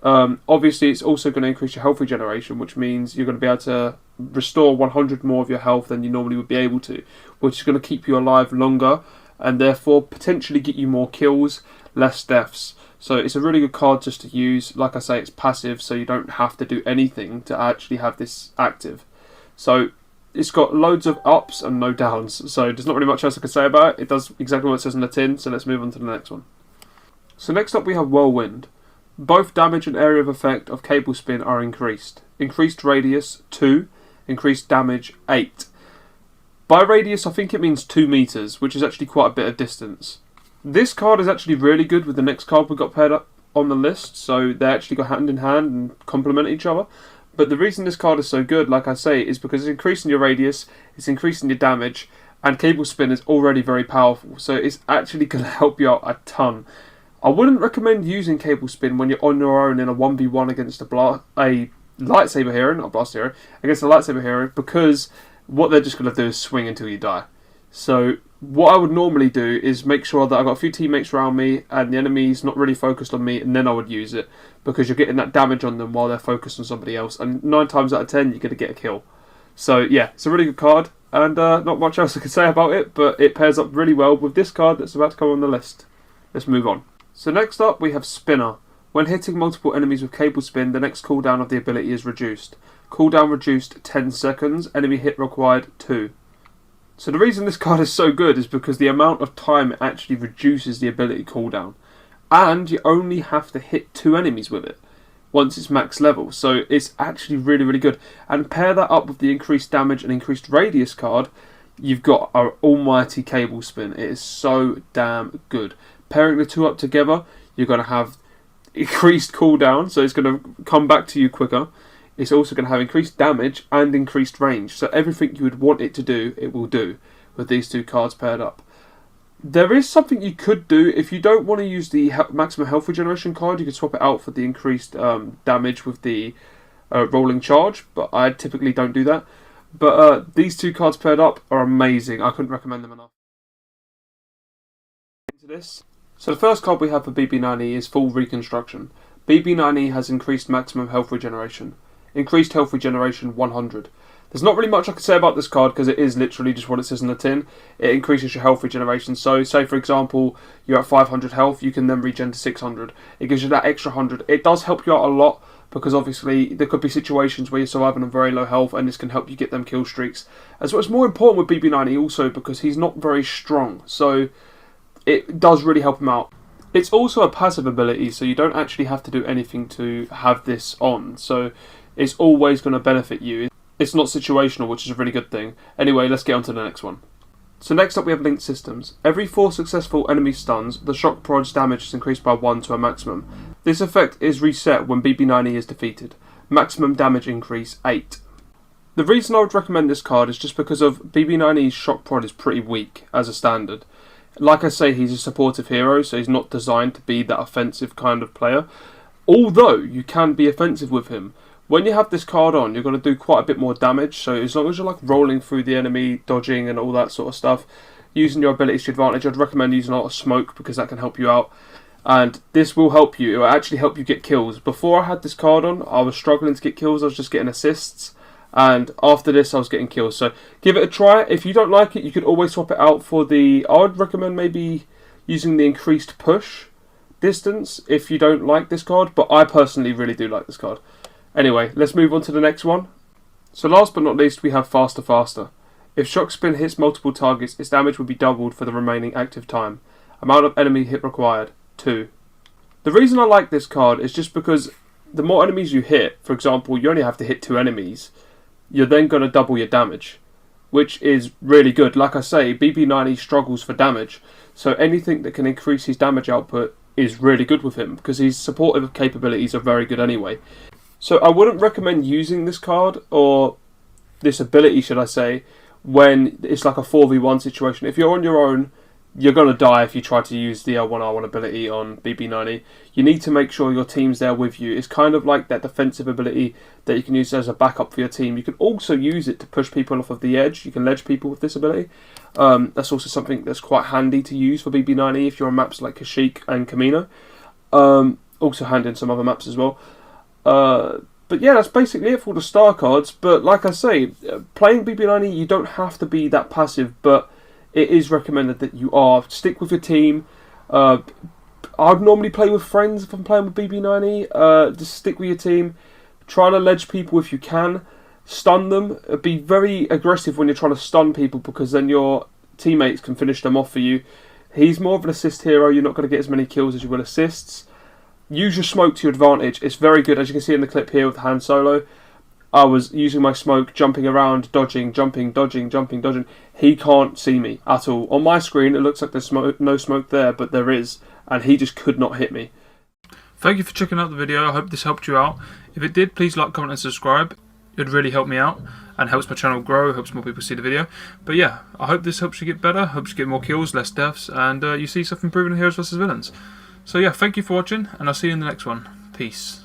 Obviously it's also going to increase your health regeneration, which means you're going to be able to restore 100 more of your health than you normally would be able to, which is going to keep you alive longer and therefore potentially get you more kills, less deaths. So it's a really good card just to use. Like I say, it's passive, so you don't have to do anything to actually have this active. So it's got loads of ups and no downs, so there's not really much else I can say about it. It does exactly what it says in the tin, so let's move on to the next one. So next up we have Whirlwind. Both damage and area of effect of cable spin are increased. Increased radius 2, increased damage 8. By radius I think it means 2 meters, which is actually quite a bit of distance. This card is actually really good with the next card we got paired up on the list, so they actually go hand in hand and complement each other. But the reason this card is so good, like I say, is because it's increasing your radius, it's increasing your damage, and cable spin is already very powerful, so it's actually going to help you out a ton. I wouldn't recommend using cable spin when you're on your own in a 1v1 against a lightsaber hero, not a blast hero, against a lightsaber hero, because what they're just going to do is swing until you die. So what I would normally do is make sure that I've got a few teammates around me and the enemy's not really focused on me, and then I would use it, because you're getting that damage on them while they're focused on somebody else, and 9 times out of 10 you're going to get a kill. So yeah, it's a really good card, and not much else I can say about it, but it pairs up really well with this card that's about to come on the list. Let's move on. So next up we have Spinner. When hitting multiple enemies with cable spin, the next cooldown of the ability is reduced. Cooldown reduced 10 seconds, enemy hit required 2. So the reason this card is so good is because the amount of time it actually reduces the ability cooldown. And you only have to hit 2 enemies with it once it's max level. So it's actually really, really good. And pair that up with the increased damage and increased radius card, you've got an almighty cable spin. It is so damn good. Pairing the two up together, you're going to have increased cooldown, so it's going to come back to you quicker. It's also going to have increased damage and increased range. So everything you would want it to do, it will do with these two cards paired up. There is something you could do. If you don't want to use the maximum health regeneration card, you could swap it out for the increased damage with the rolling charge. But I typically don't do that. But these two cards paired up are amazing. I couldn't recommend them enough. Into this. So the first card we have for BB-9E is Full Reconstruction. BB-9E has increased maximum health regeneration. Increased health regeneration 100. There's not really much I can say about this card because it is literally just what it says in the tin. It increases your health regeneration. So say for example you're at 500 health, you can then regen to 600. It gives you that extra 100. It does help you out a lot because obviously there could be situations where you're surviving on very low health and this can help you get them kill streaks. As well, it's more important with BB-9E also because he's not very strong. So it does really help him out. It's also a passive ability, so you don't actually have to do anything to have this on. So it's always going to benefit you. It's not situational, which is a really good thing. Anyway, let's get on to the next one. So next up we have linked systems. Every 4 successful enemy stuns, the shock prod's damage is increased by 1 to a maximum. This effect is reset when BB-9E is defeated. Maximum damage increase 8. The reason I would recommend this card is just because of BB-9E's shock prod is pretty weak as a standard. Like I say, he's a supportive hero, so he's not designed to be that offensive kind of player. Although, you can be offensive with him. When you have this card on, you're going to do quite a bit more damage, so as long as you're like rolling through the enemy, dodging and all that sort of stuff, using your abilities to your advantage, I'd recommend using a lot of smoke because that can help you out. And this will help you, it will actually help you get kills. Before I had this card on, I was struggling to get kills, I was just getting assists. And after this I was getting kills, so give it a try. If you don't like it, you could always swap it out for the... I would recommend maybe using the increased push distance if you don't like this card, but I personally really do like this card. Anyway, let's move on to the next one. So last but not least we have Faster Faster. If shock spin hits multiple targets, its damage will be doubled for the remaining active time. Amount of enemy hit required, 2. The reason I like this card is just because the more enemies you hit, for example you only have to hit 2 enemies, you're then going to double your damage, which is really good. Like I say, BB-9E struggles for damage, so anything that can increase his damage output is really good with him, because his supportive capabilities are very good anyway. So I wouldn't recommend using this card, or this ability, should I say, when it's like a 4v1 situation. If you're on your own, you're going to die if you try to use the L1R1 ability on BB90. You need to make sure your team's there with you. It's kind of like that defensive ability that you can use as a backup for your team. You can also use it to push people off of the edge. You can ledge people with this ability. That's also something that's quite handy to use for BB90 if you're on maps like Kashyyyk and Kamino. Also handy in some other maps as well. But yeah, that's basically it for all the star cards. But like I say, playing BB90, you don't have to be that passive, but it is recommended that you are. Stick with your team. I'd normally play with friends if I'm playing with BB90. Just stick with your team. Try to ledge people if you can. Stun them. Be very aggressive when you're trying to stun people, because then your teammates can finish them off for you. He's more of an assist hero. You're not going to get as many kills as you will assists. Use your smoke to your advantage. It's very good, as you can see in the clip here with Han Solo. I was using my smoke, jumping around, dodging, jumping, dodging, jumping, dodging. He can't see me at all. On my screen, it looks like there's no smoke there, but there is, and he just could not hit me. Thank you for checking out the video. I hope this helped you out. If it did, please like, comment and subscribe. It would really help me out and helps my channel grow, helps more people see the video. But yeah, I hope this helps you get better, helps you get more kills, less deaths, and you see stuff improving in Heroes vs Villains. So yeah, thank you for watching, and I'll see you in the next one. Peace.